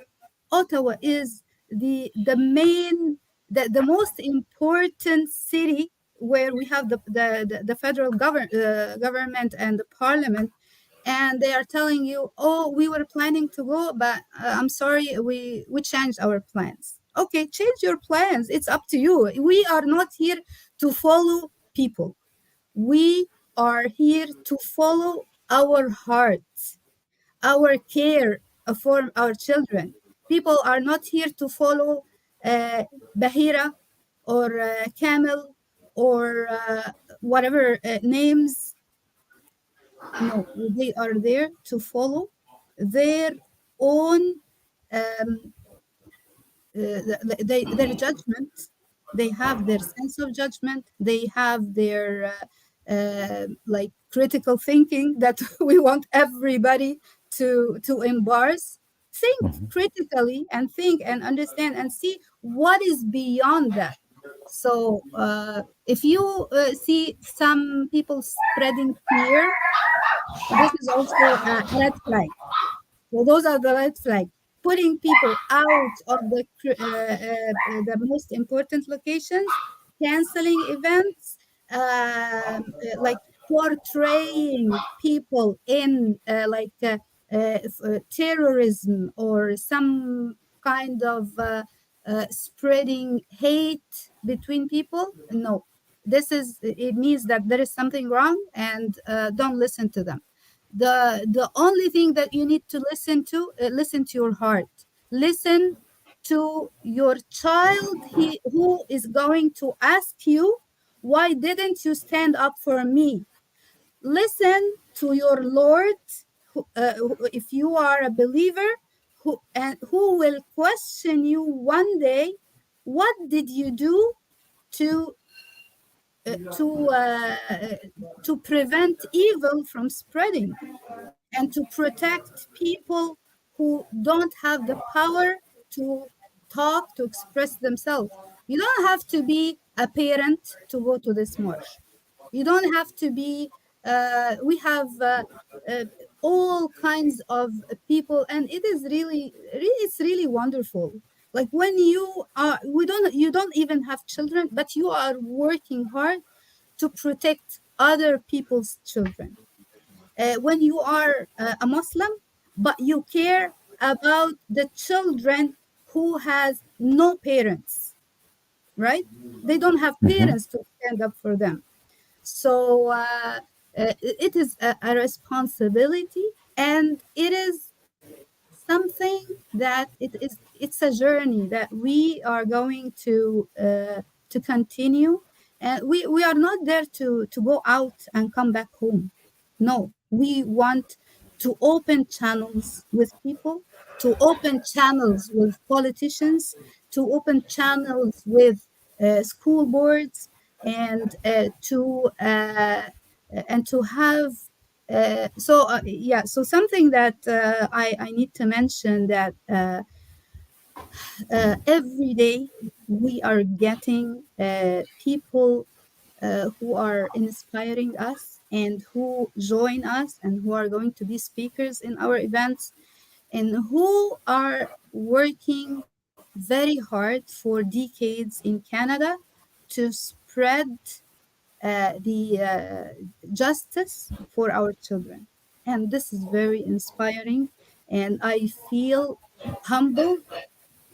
Ottawa is the main, the most important city where we have the federal government and the parliament, and they are telling you, oh, we were planning to go, but I'm sorry, we changed our plans. Okay, change your plans, it's up to you. We are not here to follow people. We are here to follow our hearts, our care for our children. People are not here to follow Bahira or Camel or whatever names. No, they are there to follow their own um, their judgment. They have their sense of judgment. They have their like critical thinking that we want everybody to embrace. Think Mhm. critically and think and understand and see what is beyond that. So if you see some people spreading fear, this is also a red flag. So those are the red flag. Putting people out of the most important locations, canceling events, like portraying people in terrorism or some kind of spreading hate between people. No, this is it means that there is something wrong, and don't listen to them. The only thing that you need to listen to your heart, listen to your child, he who is going to ask you, why didn't you stand up for me? Listen to your Lord, if you are a believer, who will question you one day, what did you do to uh, to uh, uh, to prevent evil from spreading, and to protect people who don't have the power to talk, to express themselves. You don't have to be a parent to go to this march. You don't have to be, we have uh, all kinds of people, and it is it's really wonderful. Like when you don't even have children, but you are working hard to protect other people's children. When you are a Muslim, but you care about the children who has no parents, right? They don't have Mhm. parents to stand up for them. So it is a responsibility, and it is something that it's a journey that we are going to continue, and we are not there to go out and come back home. No, we want to open channels with people, to open channels with politicians, to open channels with school boards, and to have so something that I need to mention, that every day we are getting people who are inspiring us and who join us and who are going to be speakers in our events, and who are working very hard for decades in Canada to spread the justice for our children. And this is very inspiring. And I feel humbled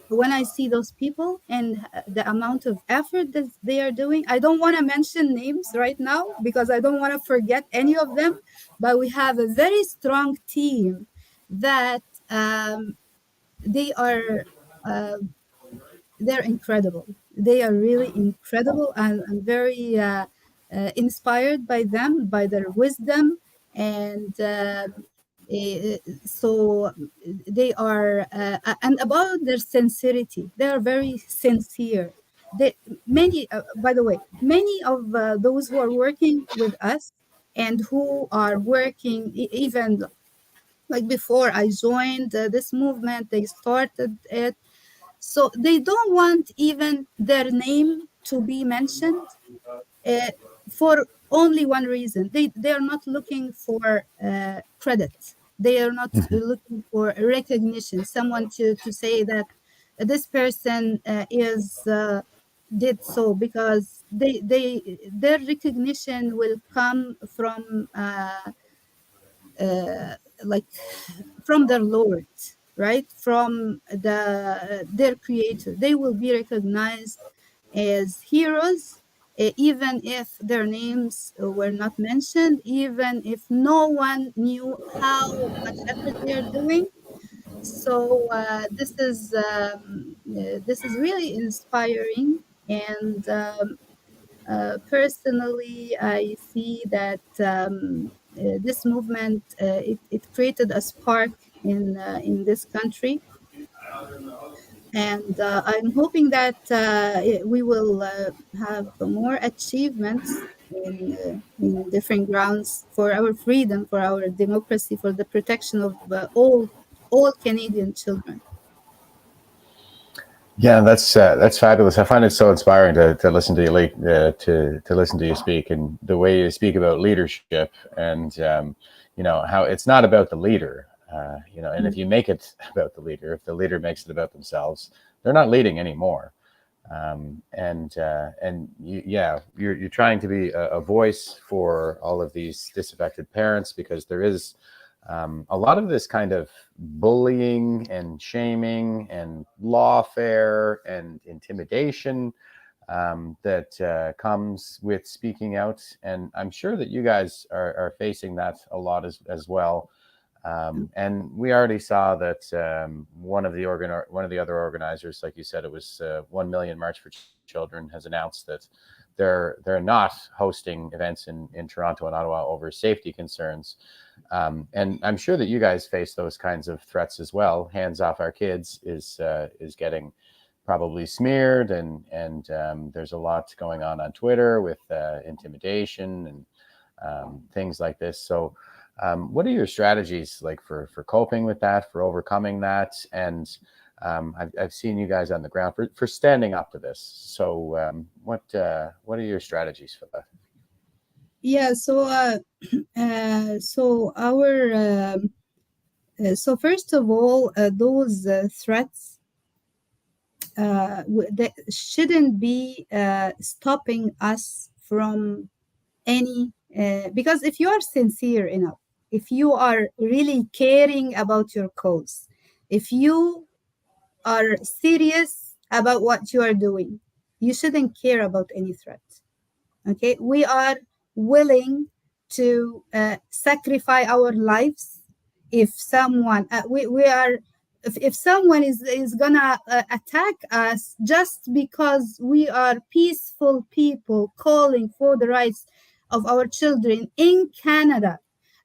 when I see those people and the amount of effort that they are doing. I don't want to mention names right now because I don't want to forget any of them, but we have a very strong team that they are. Uh, they're incredible. They are really incredible, and I'm very inspired by them, by their wisdom, and so they are, and about their sincerity. They are very sincere. They many, by the way, many of those who are working with us and who are working even like before I joined this movement, they started it, so they don't want even their name to be mentioned uh, for only one reason. They are not looking for credit. They are not Mhm. looking for recognition. Someone to say that this person is did so, because their recognition will come from like from their Lord, right? From their creator. They will be recognized as heroes, even if their names were not mentioned, even if no one knew how much effort they are doing. So this is really inspiring, and personally, I see that this movement it created a spark in this country. And I'm hoping that we will have more achievements in different grounds for our freedom, for our democracy, for the protection of all Canadian children. Yeah, that's fabulous. I find it so inspiring to listen to you, to listen to you speak, and the way you speak about leadership, and how it's not about the leader, and if you make it about the leader, if the leader makes it about themselves, they're not leading anymore. You're trying to be a voice for all of these disaffected parents, because there is a lot of this kind of bullying and shaming and lawfare and intimidation that comes with speaking out. And I'm sure that you guys are facing that a lot as well. And we already saw that one of the other organizers, like you said, it was 1 Million March for Children, has announced that they're not hosting events in Toronto and Ottawa over safety concerns. And I'm sure that you guys face those kinds of threats as well. Hands Off Our Kids is getting probably smeared, and there's a lot going on Twitter with intimidation and things like this. So what are your strategies like for coping with that, for overcoming that? And I've seen you guys on the ground for standing up to this. So what are your strategies for that? Yeah, so first of all, those threats that shouldn't be stopping us from any because if you are sincere enough, if you are really caring about your cause, if you are serious about what you are doing, you shouldn't care about any threat. Okay, we are willing to sacrifice our lives if someone we are if someone is gonna attack us just because we are peaceful people calling for the rights of our children in Canada,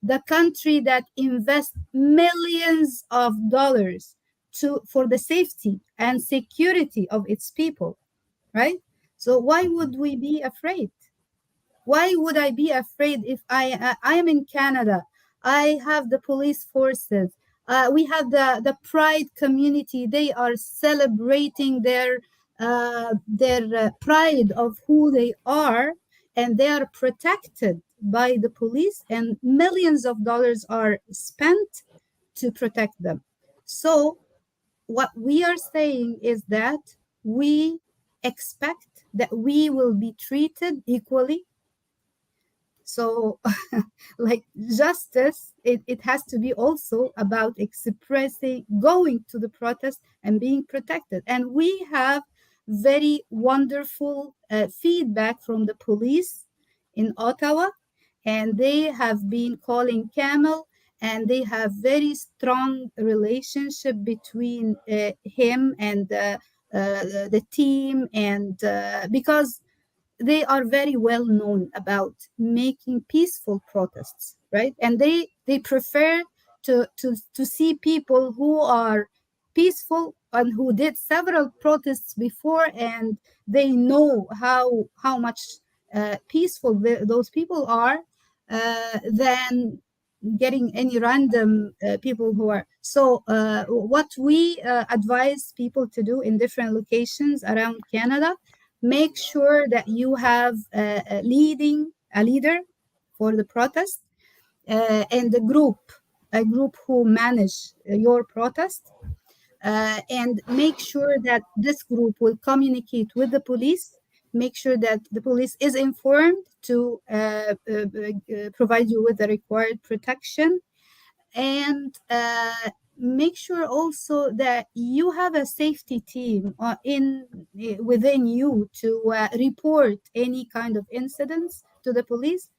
the country that invests millions of dollars for the safety and security of its people, right? So why would we be afraid? Why would I be afraid if I am in Canada? I have the police forces. We have the Pride community. They are celebrating their pride of who they are, and they are protected by the police, and millions of dollars are spent to protect them. So what we are saying is that we expect that we will be treated equally. So like justice, it has to be also about expressing, going to the protest and being protected. And we have very wonderful feedback from the police in Ottawa, and they have been calling Camel, and they have very strong relationship between him and the team, and because they are very well known about making peaceful protests, right? And they prefer to see people who are peaceful and who did several protests before, and they know how much peaceful those people are, than getting any random people who are. So what we advise people to do in different locations around Canada: make sure that you have a leader for the protest, and a group who manage your protest, and make sure that this group will communicate with the police, make sure that the police is informed to provide you with the required protection, and make sure also that you have a safety team within you to report any kind of incidents to the police.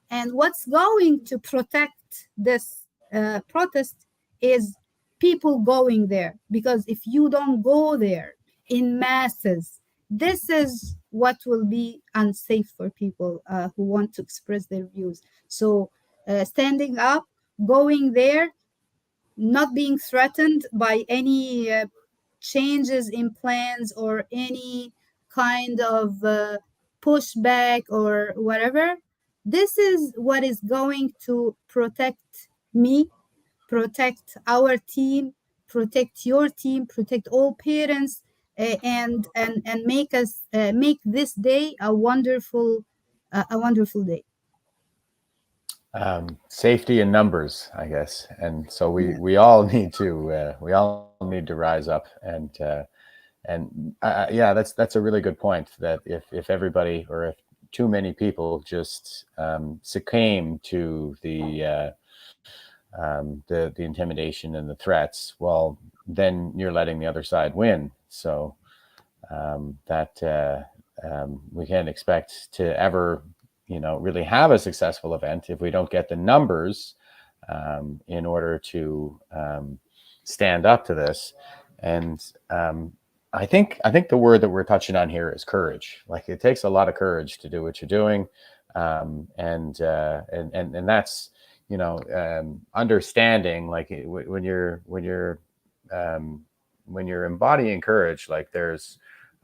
And what's going to protect this protest is people going there, because if you don't go there in masses, this is what will be unsafe for people who want to express their views. So standing up, going there, not being threatened by any changes in plans or any kind of pushback or whatever. This is what is going to protect me, protect our team, protect your team, protect all parents, and make us make this day a wonderful day. Safety in numbers, I guess, and so Yeah. we all need to rise up, and yeah, that's a really good point. That if everybody, or if too many people just succumb to the intimidation and the threats, well, then you're letting the other side win. So that we can't expect to ever, really have a successful event if we don't get the numbers in order to stand up to this. And I think the word that we're touching on here is courage. Like, it takes a lot of courage to do what you're doing, and that's, understanding, like, when you're embodying courage, like, there's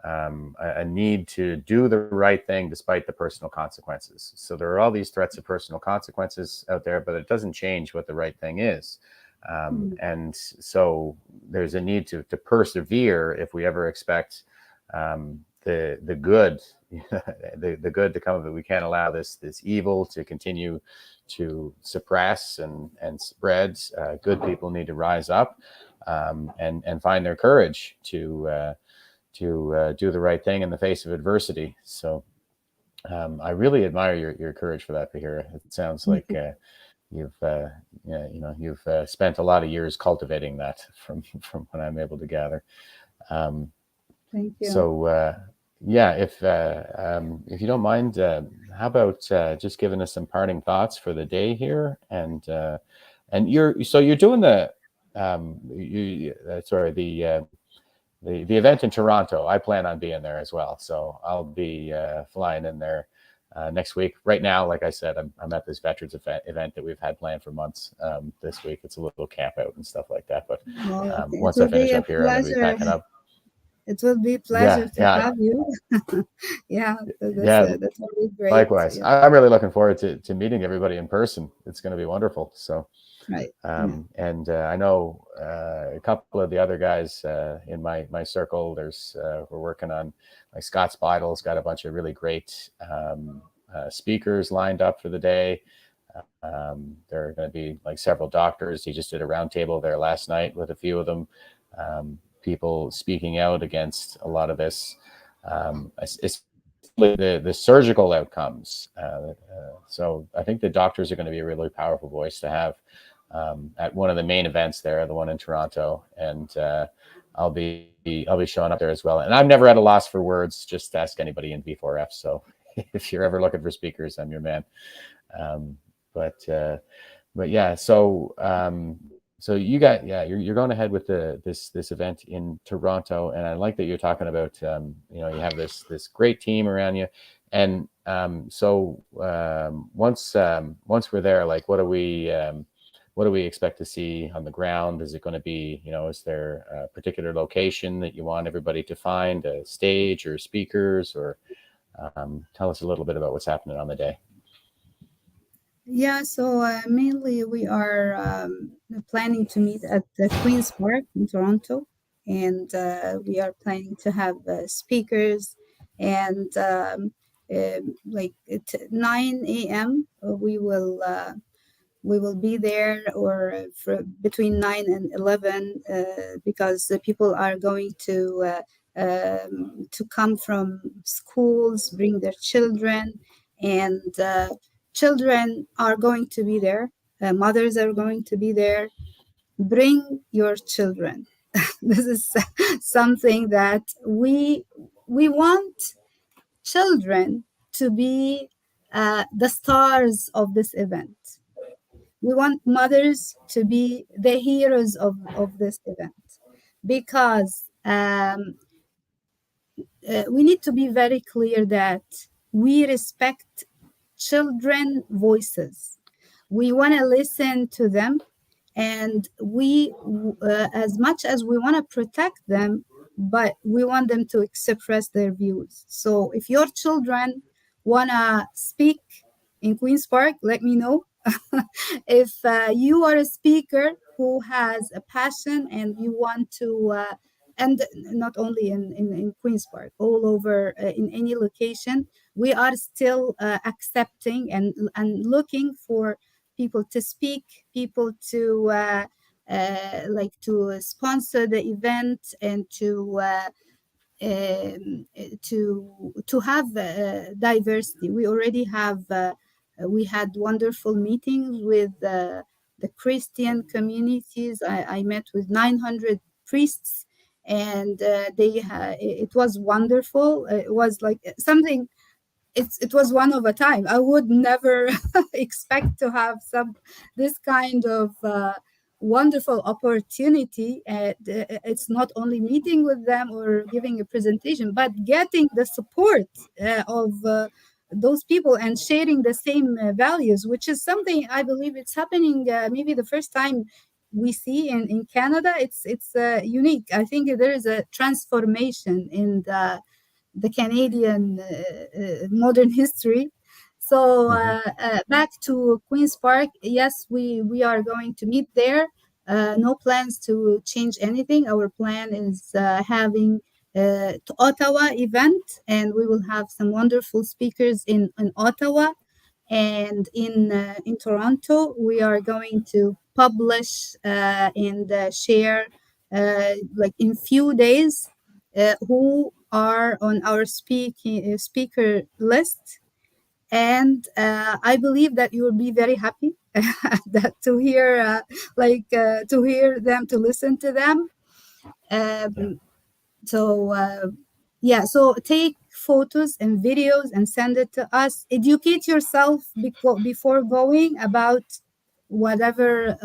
a need to do the right thing despite the personal consequences. So there are all these threats of personal consequences out there, but it doesn't change what the right thing is. And so there's a need to persevere if we ever expect the good, the good to come of it. We can't allow this evil to continue to suppress and spread. Good people need to rise up and find their courage to do the right thing in the face of adversity. So I really admire your courage for that, Bahira. It sounds like you've spent a lot of years cultivating that from what I'm able to gather. Thank you. So yeah, if you don't mind, how about just giving us some parting thoughts for the day here, and you're doing the the event in Toronto. I plan on being there as well, so I'll be flying in there next week. Right now, like I said, I'm at this veterans event that we've had planned for months. This week, it's a little camp out and stuff like that. But once I finish up here, I'm going to be packing up. It will be a pleasure to have you. Yeah, that will be great. Likewise, yeah. I'm really looking forward to meeting everybody in person. It's going to be wonderful. So. Right. And I know a couple of the other guys in my circle. We're working on, like, Scott Spidle's got a bunch of really great speakers lined up for the day. There are going to be, like, several doctors. He just did a roundtable there last night with a few of them, people speaking out against a lot of this, especially the surgical outcomes. So I think the doctors are going to be a really powerful voice to have at one of the main events there, the one in Toronto, and I'll be showing up there as well. And I'm never at a loss for words. Just ask anybody in V4F. So if you're ever looking for speakers, I'm your man. But yeah, so you're going ahead with this event in Toronto, and I like that you're talking about you have this great team around you, and so once we're there, like, what do we expect to see on the ground? Is it going to be, is there a particular location that you want everybody to find, a stage or speakers, or tell us a little bit about what's happening on the day? Yeah, so mainly we are planning to meet at the Queen's Park in Toronto, and we are planning to have speakers, and like at 9 a.m. We will be there, or between 9 and 11, because the people are going to come from schools, bring their children, and children are going to be there. Mothers are going to be there. Bring your children. This is something that we want children to be the stars of this event. We want mothers to be the heroes of this event, because we need to be very clear that we respect children voices. We want to listen to them. And we, as much as we want to protect them, but we want them to express their views. So if your children want to speak in Queen's Park, let me know. If you are a speaker who has a passion and you want to, and not only in Queen's Park, all over, in any location, we are still accepting and looking for people to speak, people to like to sponsor the event, and to have diversity. We already have we had wonderful meetings with the Christian communities. I met with 900 priests, and it was wonderful. It was like something, it was one of a time. I would never expect to have this kind of wonderful opportunity. It's not only meeting with them or giving a presentation, but getting the support of those people and sharing the same values, which is something I believe it's happening maybe the first time we see in Canada. It's unique. I think there is a transformation in the Canadian modern history. So back to Queen's Park. Yes, we are going to meet there. No plans to change anything. Our plan is having to Ottawa event, and we will have some wonderful speakers in Ottawa. And in Toronto, we are going to publish and share like in few days who are on our speaker list. And I believe that you will be very happy that to hear to hear them, to listen to them. Um, so yeah, so take photos and videos and send it to us. Educate yourself before going about whatever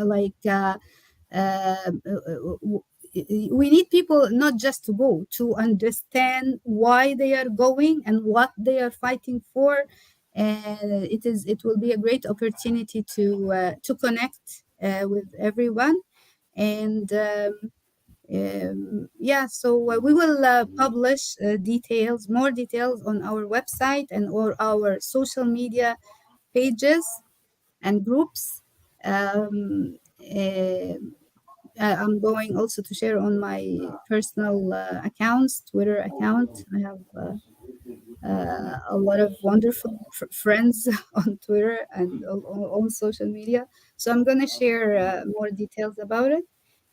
we need people not just to go, to understand why they are going and what they are fighting for. And it will be a great opportunity to connect with everyone. And yeah, so we will publish more details on our website and or our social media pages and groups. um, uh, I'm going also to share on my personal accounts, Twitter account. I have a lot of wonderful friends on Twitter and on social media. So I'm going to share more details about it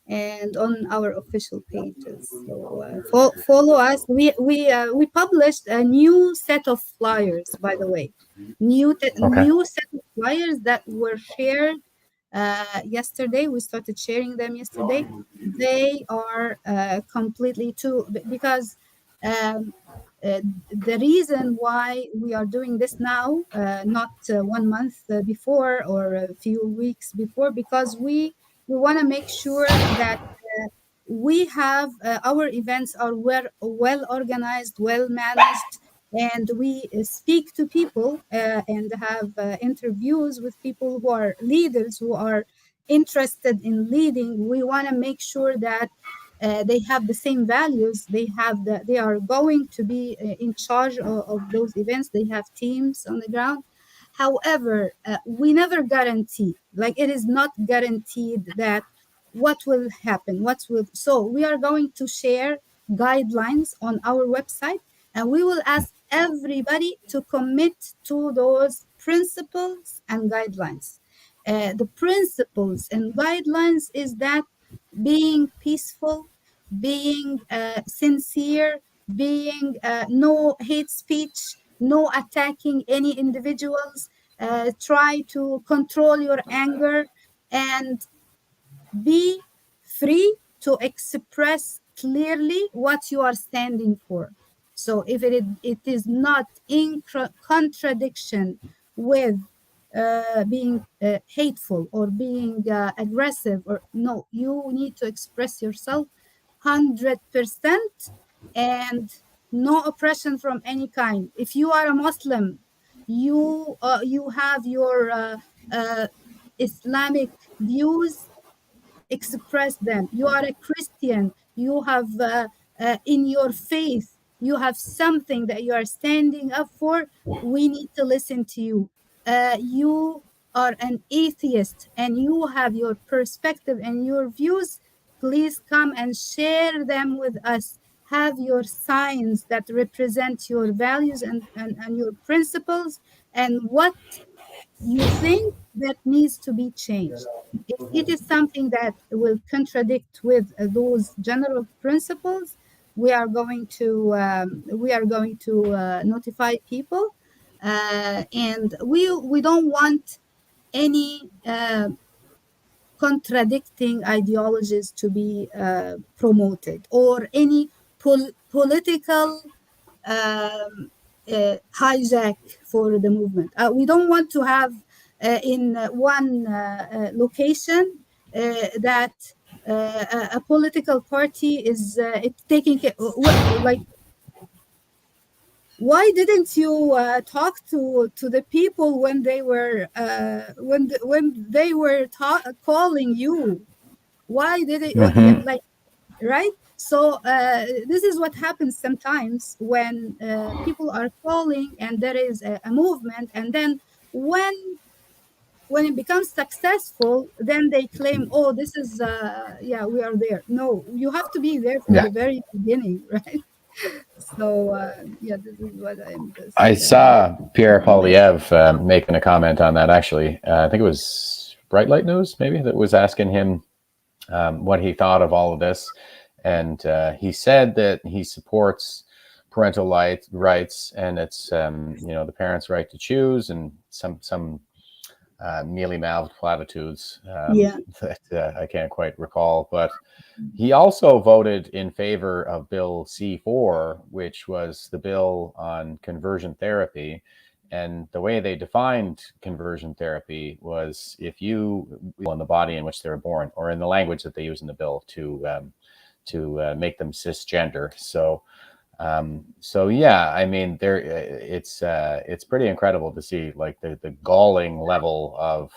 and on our official pages. So follow us. We published a new set of flyers, by the way, Okay. new set of flyers that were shared yesterday. We started sharing them yesterday. They are completely too because um, the reason why we are doing this now, not 1 month before or a few weeks before, because we want to make sure that we have our events are well organized, well managed, and we speak to people and have interviews with people who are leaders, who are interested in leading. We want to make sure that they have the same values. They are going to be in charge of those events. They have teams on the ground. However, we never guarantee, like it is not guaranteed that what will happen, so we are going to share guidelines on our website, and we will ask everybody to commit to those principles and guidelines. The principles and guidelines is that being peaceful, being sincere, being no hate speech, no attacking any individuals, try to control your anger, and be free to express clearly what you are standing for. So if it is not in contradiction with being hateful or being aggressive, or no, you need to express yourself 100%, and no oppression from any kind. If you are a Muslim, you have your Islamic views, express them. You are a Christian. You have in your faith, you have something that you are standing up for. We need to listen to you. You are an atheist and you have your perspective and your views. Please come and share them with us. Have your signs that represent your values and your principles and what you think that needs to be changed. If it is something that will contradict with those general principles, we are going to notify people, and we don't want any contradicting ideologies to be promoted or any political hijack for the movement. We don't want to have in one location that a political party is taking like. Why didn't you talk to the people when they were when they were calling you? Why did it like, right? So this is what happens sometimes when people are calling and there is a movement, and then when it becomes successful, then they claim, oh, this is yeah, we are there. No, you have to be there from Yeah. the very beginning, right? So yeah, this is what I'm just I saw Pierre Poilievre making a comment on that, actually. I think it was Bright Light News, maybe, that was asking him what he thought of all of this. And he said that he supports parental rights, and it's, the parents' right to choose, and some mealy-mouthed platitudes that I can't quite recall. But he also voted in favor of Bill C4, which was the bill on conversion therapy. And the way they defined conversion therapy was if you in the body in which they were born, or in the language that they use in the bill to make them cisgender. So yeah, I mean, it's pretty incredible to see like the galling level of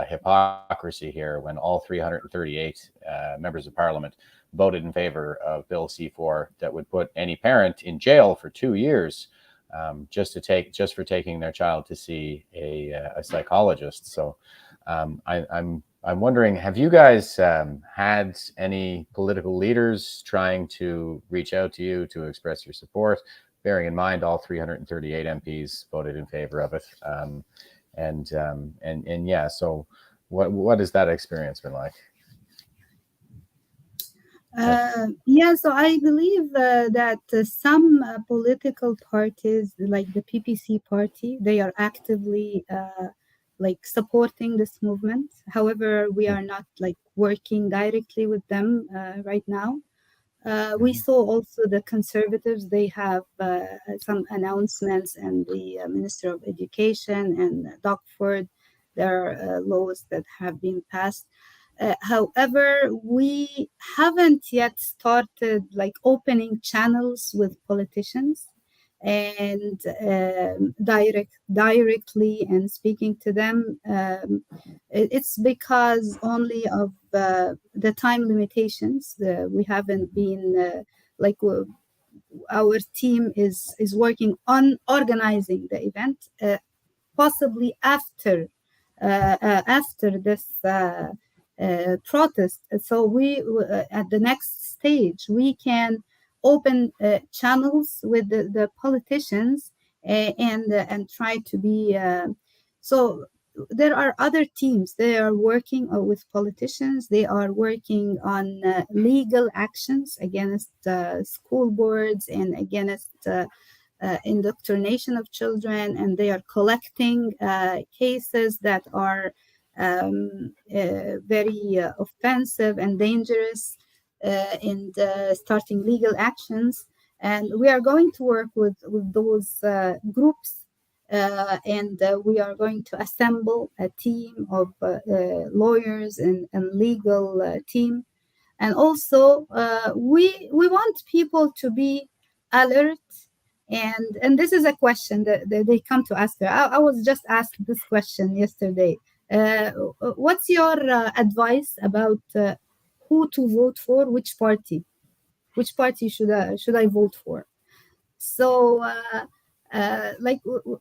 hypocrisy here when all 338 members of parliament voted in favor of Bill C4 that would put any parent in jail for 2 years just for taking their child to see a psychologist. So I'm wondering, have you guys had any political leaders trying to reach out to you to express your support, bearing in mind all 338 MPs voted in favor of it? And yeah, so what has that experience been like? Yeah, so I believe that some political parties, like the PPC party, they are actively like supporting this movement. However, we are not like working directly with them right now. We saw also the conservatives, they have some announcements, and the Minister of Education and Doug Ford, there are laws that have been passed. However, we haven't yet started like opening channels with politicians and directly and speaking to them. It's because only of the time limitations. We haven't been our team is working on organizing the event. Possibly after this protest. So we at the next stage we can open channels with the politicians and try to be so. There are other teams. They are working with politicians. They are working on legal actions against school boards and against indoctrination of children, and they are collecting cases that are very offensive and dangerous, and starting legal actions. And we are going to work with those groups, and we are going to assemble a team of lawyers and legal team. And also, we want people to be alert. And this is a question that they come to ask her. I was just asked this question yesterday. What's your advice about who to vote for, which party should I vote for. So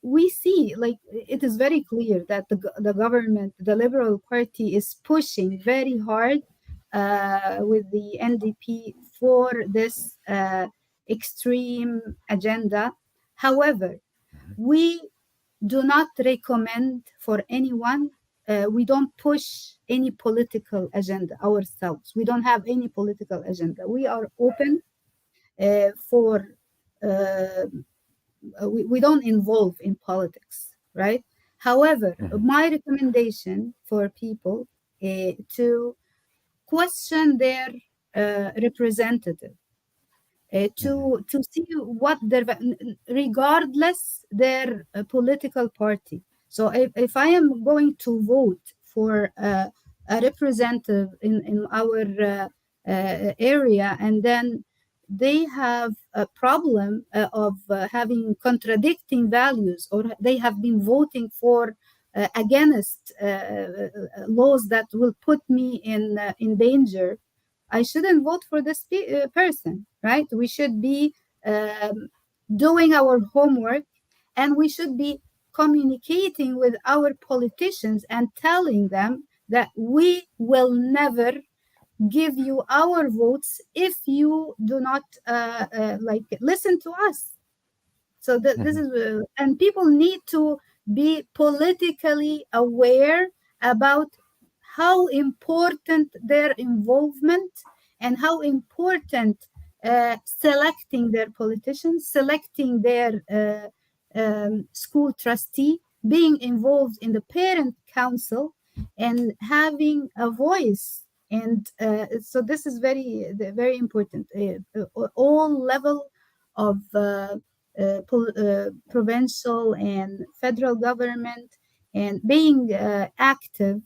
we see, like, it is very clear that the government, the Liberal Party, is pushing very hard with the NDP for this extreme agenda. However, we do not recommend for anyone. We don't push any political agenda ourselves. We don't have any political agenda. We are open for we don't involve in politics, right? However, my recommendation for people to question their representative, to see what their, regardless their political party. So if I am going to vote for a representative in our area, and then they have a problem of having contradicting values, or they have been voting for against laws that will put me in danger, I shouldn't vote for this person, right? We should be doing our homework, and we should be communicating with our politicians and telling them that we will never give you our votes if you do not listen to us. So this is and people need to be politically aware about how important their involvement, and how important selecting their politicians, selecting their school trustee, being involved in the parent council, and having a voice. And so this is very important. All level of provincial and federal government, and being active.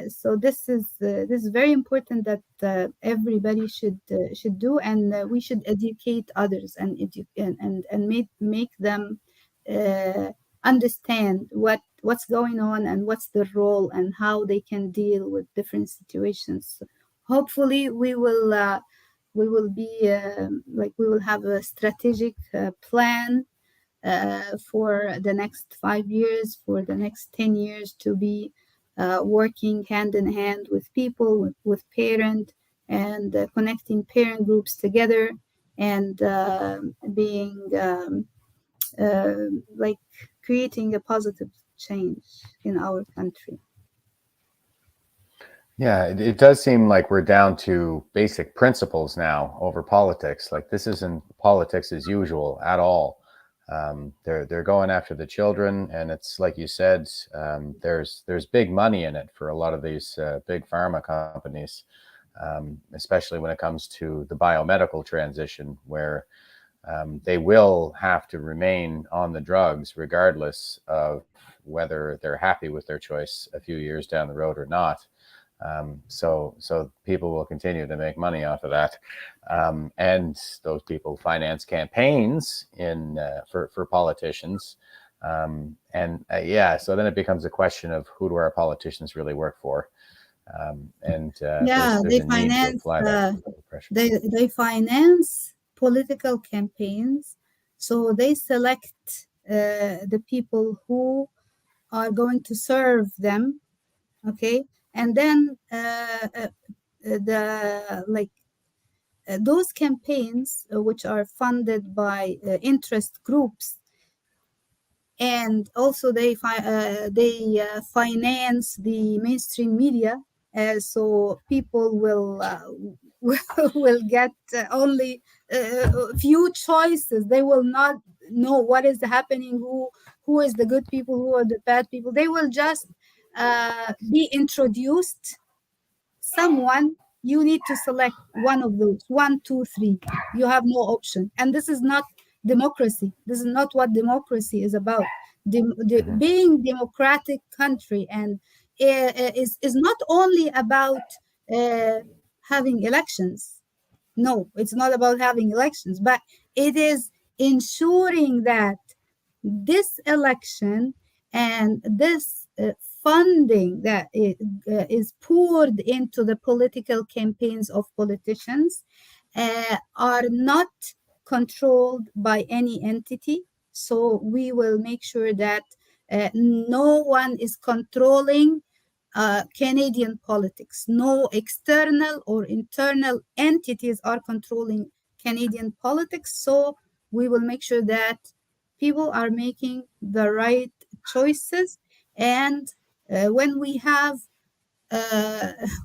So this is very important that everybody should do, and we should educate others, and make them understand what's going on, and what's their role, and how they can deal with different situations. Hopefully, we will be we will have a strategic plan for the next 5 years, for the next 10 years, to be working hand in hand with people, with parent, and connecting parent groups together, and being creating a positive change in our country. Yeah, it does seem like we're down to basic principles now over politics. Like, this isn't politics as usual at all. They're going after the children, and it's like you said, there's big money in it for a lot of these big pharma companies, especially when it comes to the biomedical transition, where they will have to remain on the drugs regardless of whether they're happy with their choice a few years down the road or not. So people will continue to make money off of that, and those people finance campaigns for politicians, so then it becomes a question of, who do our politicians really work for? There's They a need to finance apply that pressure. they finance political campaigns, so they select the people who are going to serve them, okay, and then those campaigns, which are funded by interest groups, and also they finance the mainstream media, so people will will get only few choices. They will not know what is happening, who is the good people, who are the bad people. They will just be introduced someone. You need to select one of those, 1, 2, 3. You have no option, and this is not democracy. This is not what democracy is about. Being democratic country and is not only about having elections. No, it's not about having elections, but it is ensuring that this election and this funding that is poured into the political campaigns of politicians are not controlled by any entity. So we will make sure that no one is controlling Canadian politics. No external or internal entities are controlling Canadian politics. So we will make sure that people are making the right choices. And when we have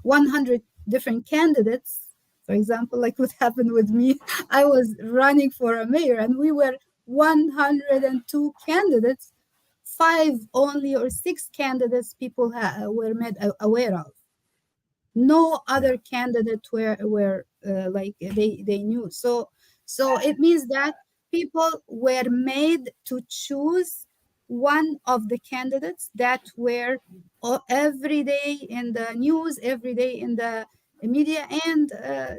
100 different candidates, for example, like what happened with me, I was running for a mayor and we were 102 candidates, 5 only or 6 candidates people were made aware of. No other candidate were like they knew. So it means that people were made to choose one of the candidates that were every day in the news, every day in the media, and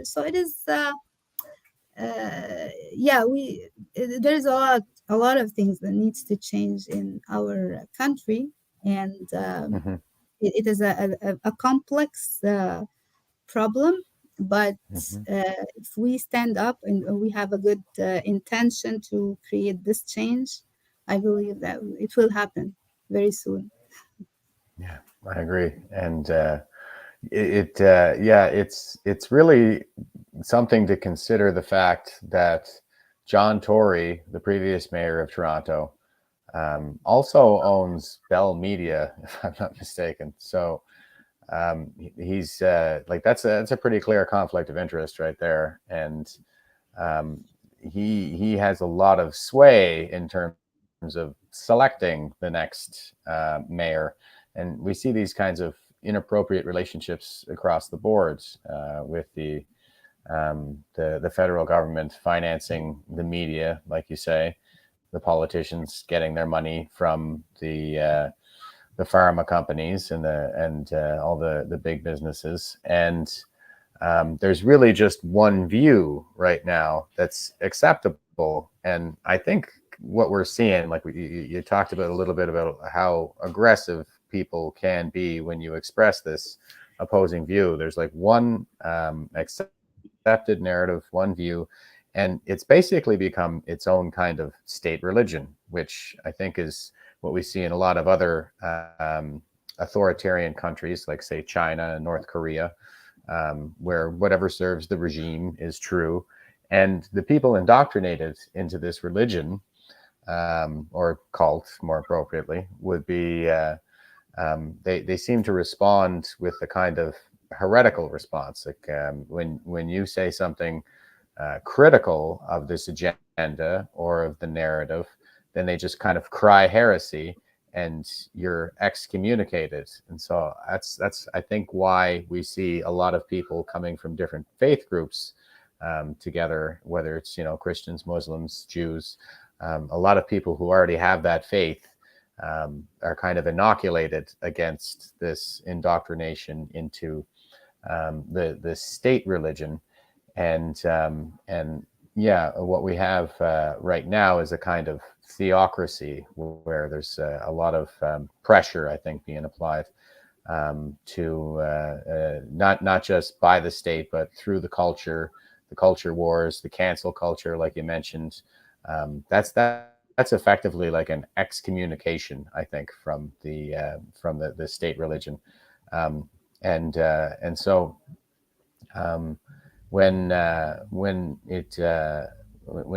so it is. Yeah, there's a lot of things that needs to change in our country, and Hmm. it is a complex problem. But Hmm. if we stand up and we have a good intention to create this change, I believe that it will happen very soon. Yeah, I agree. And yeah, it's really something to consider the fact that John Tory, the previous mayor of Toronto, also owns Bell Media, if I'm not mistaken. So he's like that's a pretty clear conflict of interest right there, and he has a lot of sway in terms of selecting the next mayor, and we see these kinds of inappropriate relationships across the boards with the federal government financing the media, like you say, the politicians getting their money from the pharma companies and all the big businesses, and there's really just one view right now that's acceptable. And I think what we're seeing, like you talked about a little bit about how aggressive people can be when you express this opposing view. There's like one accepted narrative, one view, and it's basically become its own kind of state religion, which I think is what we see in a lot of other authoritarian countries, like say China and North Korea, where whatever serves the regime is true. And the people indoctrinated into this religion, or cult more appropriately, would be, they seem to respond with a kind of heretical response. Like when you say something critical of this agenda or of the narrative, then they just kind of cry heresy and you're excommunicated. And so that's I think why we see a lot of people coming from different faith groups together, whether it's Christians, Muslims, Jews, a lot of people who already have that faith are kind of inoculated against this indoctrination into the state religion. And yeah, what we have right now is a kind of theocracy where there's a lot of pressure, I think, being applied to not just by the state, but through the culture wars, the cancel culture, like you mentioned. That's effectively like an excommunication, I think, from the state religion, and so. When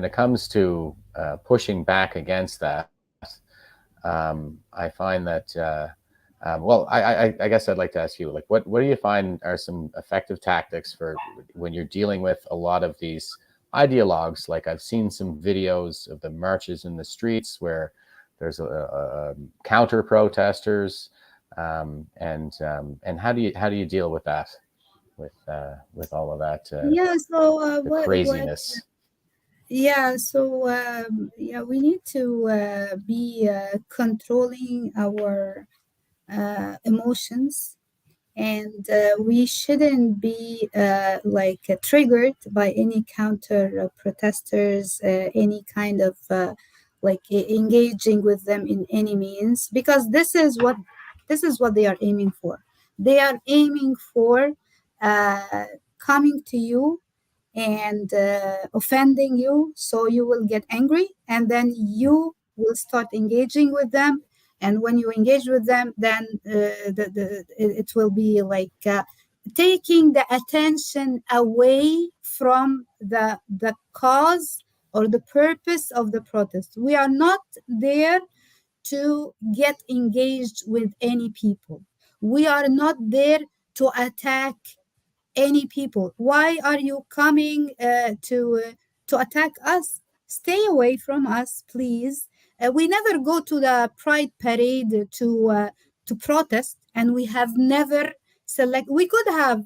it comes to pushing back against that, I find that well, I guess I'd like to ask you, like, what do you find are some effective tactics for when you're dealing with a lot of these ideologues? Like I've seen some videos of the marches in the streets where there's a counter protesters, and how do you deal with that? With all of that Yeah. So the what? craziness. Yeah. So yeah, we need to be controlling our emotions, and we shouldn't be triggered by any counter protesters, any kind of engaging with them in any means, because this This is what they are aiming for. They are aiming for coming to you and offending you, so you will get angry, and then you will start engaging with them. And when you engage with them, then it will be like taking the attention away from the cause or the purpose of the protest. We are not there to get engaged with any people. We are not there to attack any people. Why are you coming to attack us? Stay away from us, please. We never go to the Pride parade to protest, and we have never select. We could have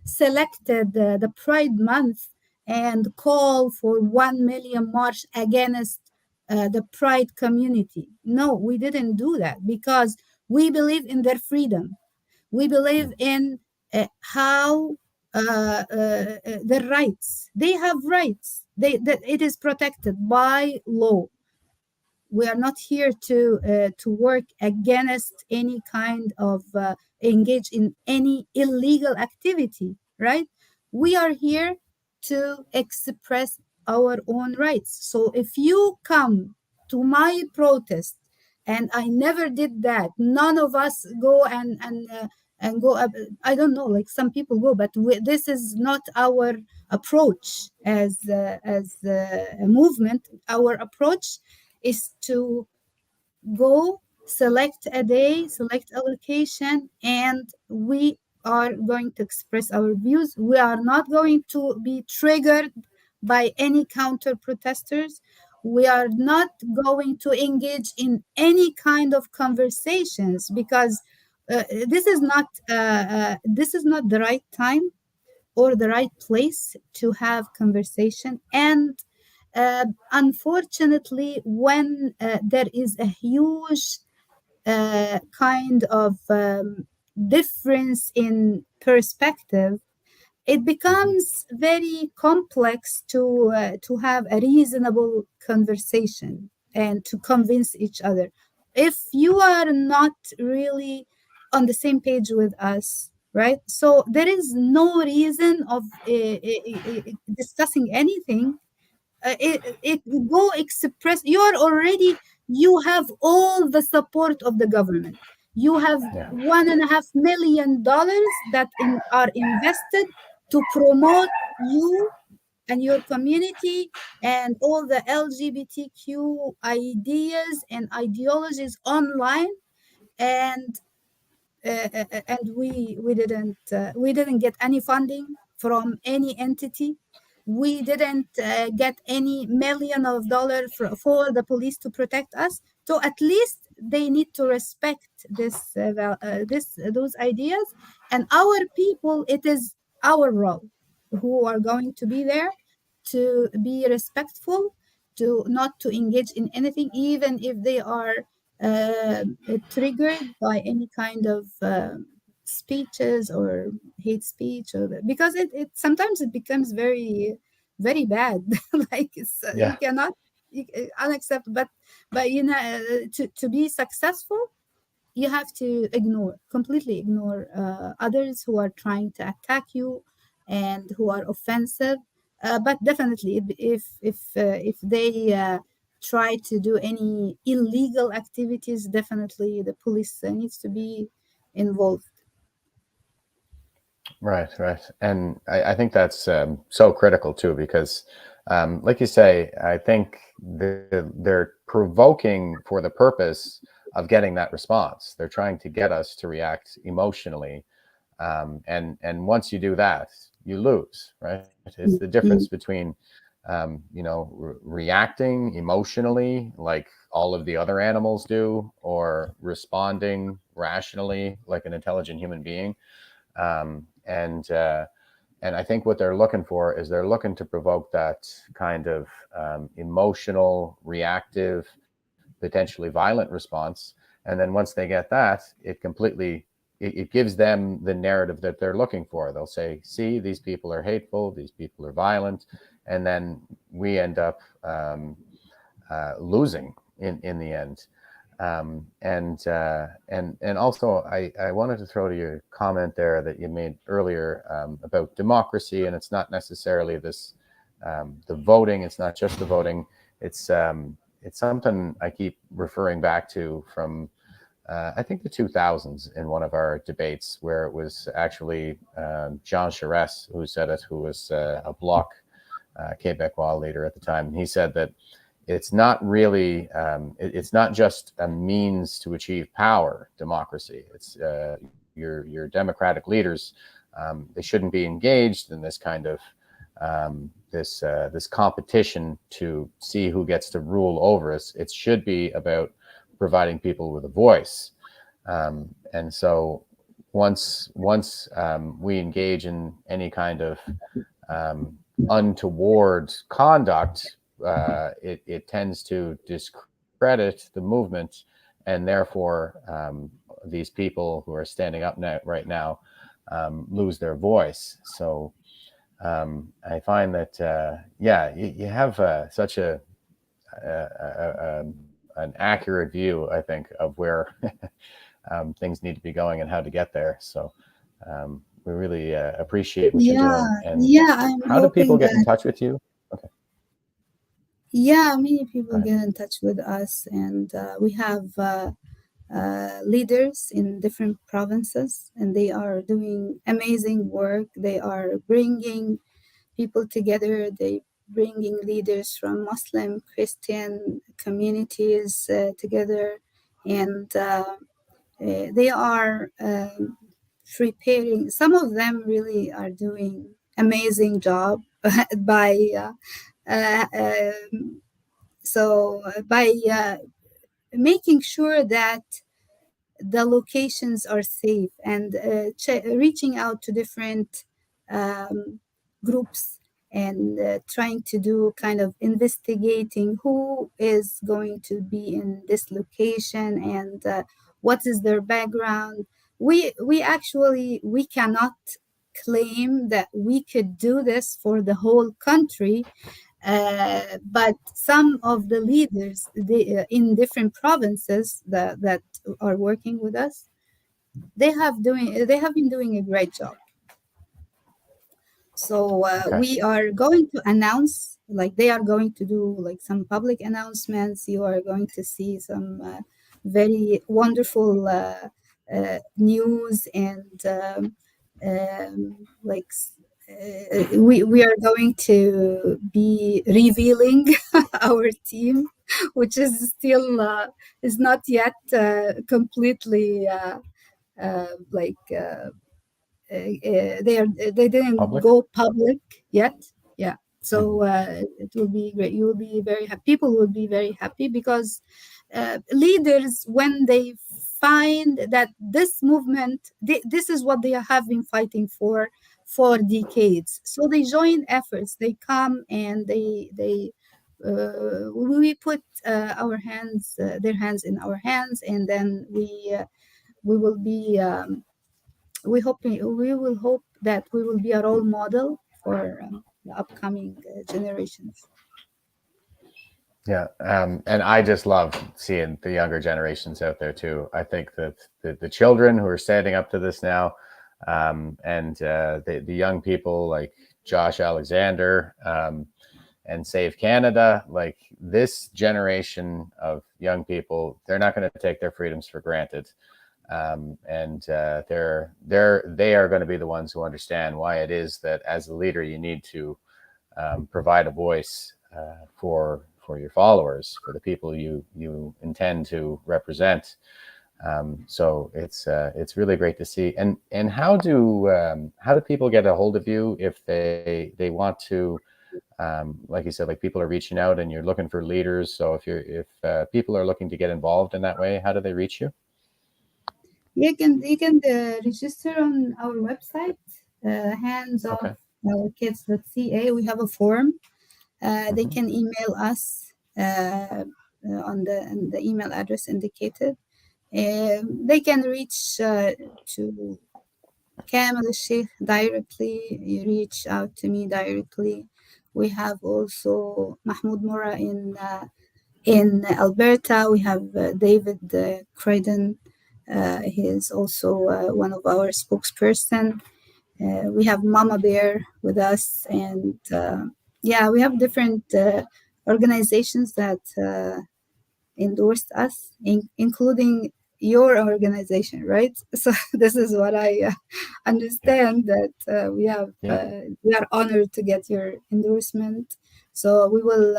selected the Pride month and call for 1 million march against the Pride community. No, we didn't do that because we believe in their freedom. We believe in how their rights. They have rights. That it is protected by law. We are not here to work against any kind of engage in any illegal activity, right? We are here to express our own rights. So if you come to my protest, and I never did that, none of us go and go up. I don't know, like some people go, but this is not our approach as a movement. Our approach is to go, select a day, select a location, and we are going to express our views. We are not going to be triggered by any counter protesters. We are not going to engage in any kind of conversations because this is not the right time or the right place to have conversation. And unfortunately, when there is a huge kind of difference in perspective, it becomes very complex to have a reasonable conversation and to convince each other. If you are not really on the same page with us, right? So there is no reason of discussing anything. It go express. You have all the support of the government. You have Yeah. $1.5 million that are invested to promote you and your community and all the LGBTQ ideas and ideologies online. And we didn't get any funding from any entity. We didn't get any million of dollars for the police to protect us. So at least they need to respect those ideas. And our people, it is our role who are going to be there to be respectful, to not to engage in anything, even if they are uh, triggered by any kind of speeches or hate speech, or because it sometimes it becomes very very bad. Like you Yeah. cannot unacceptable. But to be successful, you have to completely ignore others who are trying to attack you and who are offensive. But definitely, if they try to do any illegal activities, definitely the police needs to be involved. Right, right. And I think that's so critical too, because like you say, I think they're provoking for the purpose of getting that response. They're trying to get us to react emotionally. And once you do that, you lose, right? It's the difference between, reacting emotionally like all of the other animals do, or responding rationally like an intelligent human being. And I think what they're looking for is they're looking to provoke that kind of emotional, reactive, potentially violent response. And then once they get that, it gives them the narrative that they're looking for. They'll say, see, these people are hateful, these people are violent. And then we end up losing in the end. And also, I wanted to throw to your comment there that you made earlier about democracy, and it's not necessarily this the voting. It's not just the voting. It's something I keep referring back to from I think the 2000s in one of our debates, where it was actually Jean Charest who said it, who was a Bloc Québécois leader at the time. And he said that it's not really, it's not just a means to achieve power, democracy. It's your democratic leaders. They shouldn't be engaged in this kind of this competition to see who gets to rule over us. It should be about providing people with a voice. And so once we engage in any kind of untoward conduct, it tends to discredit the movement, and therefore these people who are standing up right now lose their voice. So I find that you have such an accurate view, I think, of where things need to be going and how to get there. So we really appreciate what you're doing. And I'm how do people hoping get in touch with you? Okay. Many people get in touch with us, and we have leaders in different provinces, and they are doing amazing work. They are bringing people together. They bringing leaders from Muslim, Christian communities together, and they are preparing. Some of them really are doing amazing job by uh, um, by making sure that the locations are safe, and reaching out to different um, groups, and trying to do kind of investigating who is going to be in this location, and what is their background. We cannot claim that we could do this for the whole country, but some of the leaders in different provinces that are working with us, they have been doing a great job. So Okay. we are going to announce, like they are going to do like some public announcements. You are going to see some very wonderful news, and we are going to be revealing our team, which is still is not yet completely like they didn't Public? go public yet. Yeah. So it will be great. You will be very happy. People will be very happy, because leaders, when they find that this movement, this is what they have been fighting for decades, so they join efforts. They come and we put their hands in our hands, and then we will be. We will hope that we will be a role model for the upcoming generations. Yeah, and I just love seeing the younger generations out there too. I think that the children who are standing up to this now, and the young people like Josh Alexander and Save Canada, like this generation of young people, they're not going to take their freedoms for granted, and they are going to be the ones who understand why it is that as a leader you need to provide a voice for your followers, for the people you intend to represent. So it's really great to see. And how do people get a hold of you if they want to? Like you said, like people are reaching out and you're looking for leaders. So if people are looking to get involved in that way, how do they reach you? You can register on our website, Okay. handsofkids.ca. We have a form. They can email us on the email address indicated. They can reach to Kamel Sheikh directly. You reach out to me directly. We have also Mahmoud Mora in In Alberta, we have David Creighton. He is also one of our spokesperson. We have Mama Bear with us, and yeah, we have different organizations that endorsed us, including your organization, right? So this is what I understand, that we are honored to get your endorsement. So we will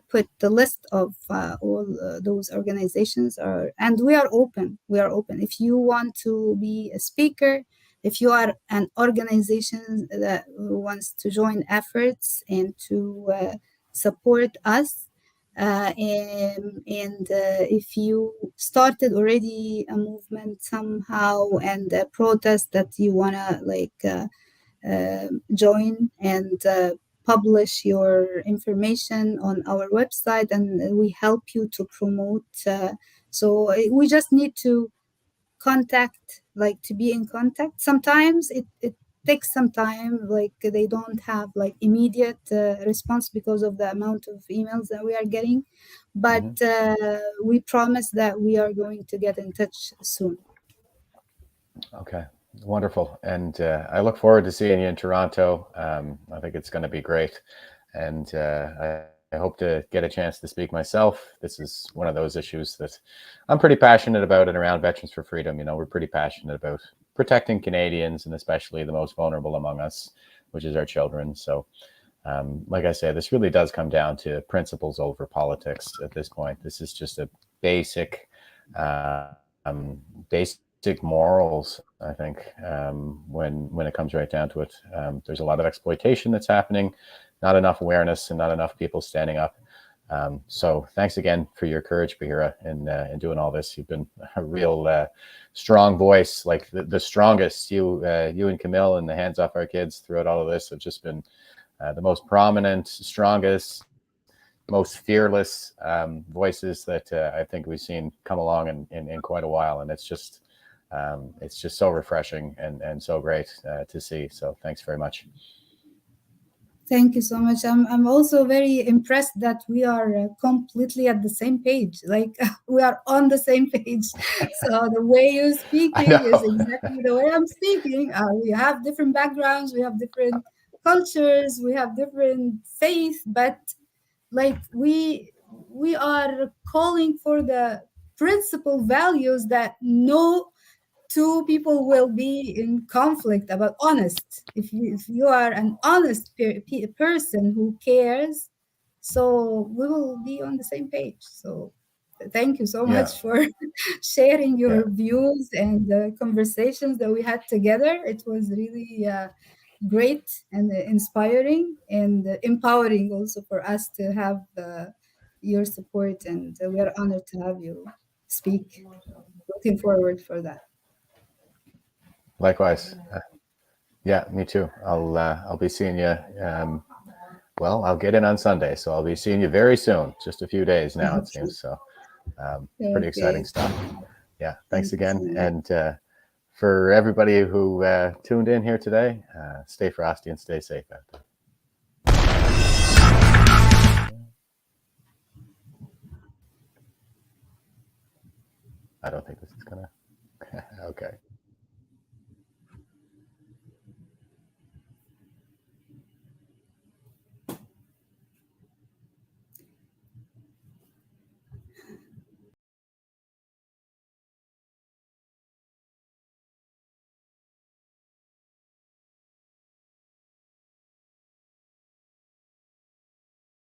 put the list of all those organizations and we are open. We are open. If you want to be a speaker, if you are an organization that wants to join efforts and to support us, and if you started already a movement somehow and a protest that you wanna join and publish your information on our website, and we help you to promote. So we just need to to be in contact. Sometimes it takes some time, like they don't have like immediate response because of the amount of emails that we are getting, but we promise that we are going to get in touch soon. Okay, wonderful. And I look forward to seeing you in Toronto. I think it's going to be great. And I hope to get a chance to speak myself. This is one of those issues that I'm pretty passionate about, and around Veterans for Freedom, you know, we're pretty passionate about protecting Canadians, and especially the most vulnerable among us, which is our children. So like I say, this really does come down to principles over politics at this point. This is just a basic morals, I think, when it comes right down to it. There's a lot of exploitation that's happening, not enough awareness, and not enough people standing up. So thanks again for your courage, Bahira, in doing all this. You've been a real strong voice, like the strongest. You and Camille and the Hands Off Our Kids throughout all of this have just been the most prominent, strongest, most fearless voices that I think we've seen come along in quite a while. And it's just so refreshing and so great to see. So thanks very much. Thank you so much. I'm also very impressed that we are completely at the same page. Like we are on the same page. So the way you're speaking is exactly the way I'm speaking. We have different backgrounds, we have different cultures, we have different faith, but like we are calling for the principal values that no two people will be in conflict about. Honest, if you are an honest person who cares, so we will be on the same page. So thank you so much for sharing your views and the conversations that we had together. It was really great and inspiring and empowering also for us to have your support, and we are honored to have you speak. Looking forward for that. Likewise. Yeah, me too. I'll be seeing you. Well, I'll get in on Sunday, so I'll be seeing you very soon. Just a few days now, it seems. So pretty exciting stuff. Yeah, thanks again. And for everybody who tuned in here today, stay frosty and stay safe out there. I don't think this is gonna. Okay.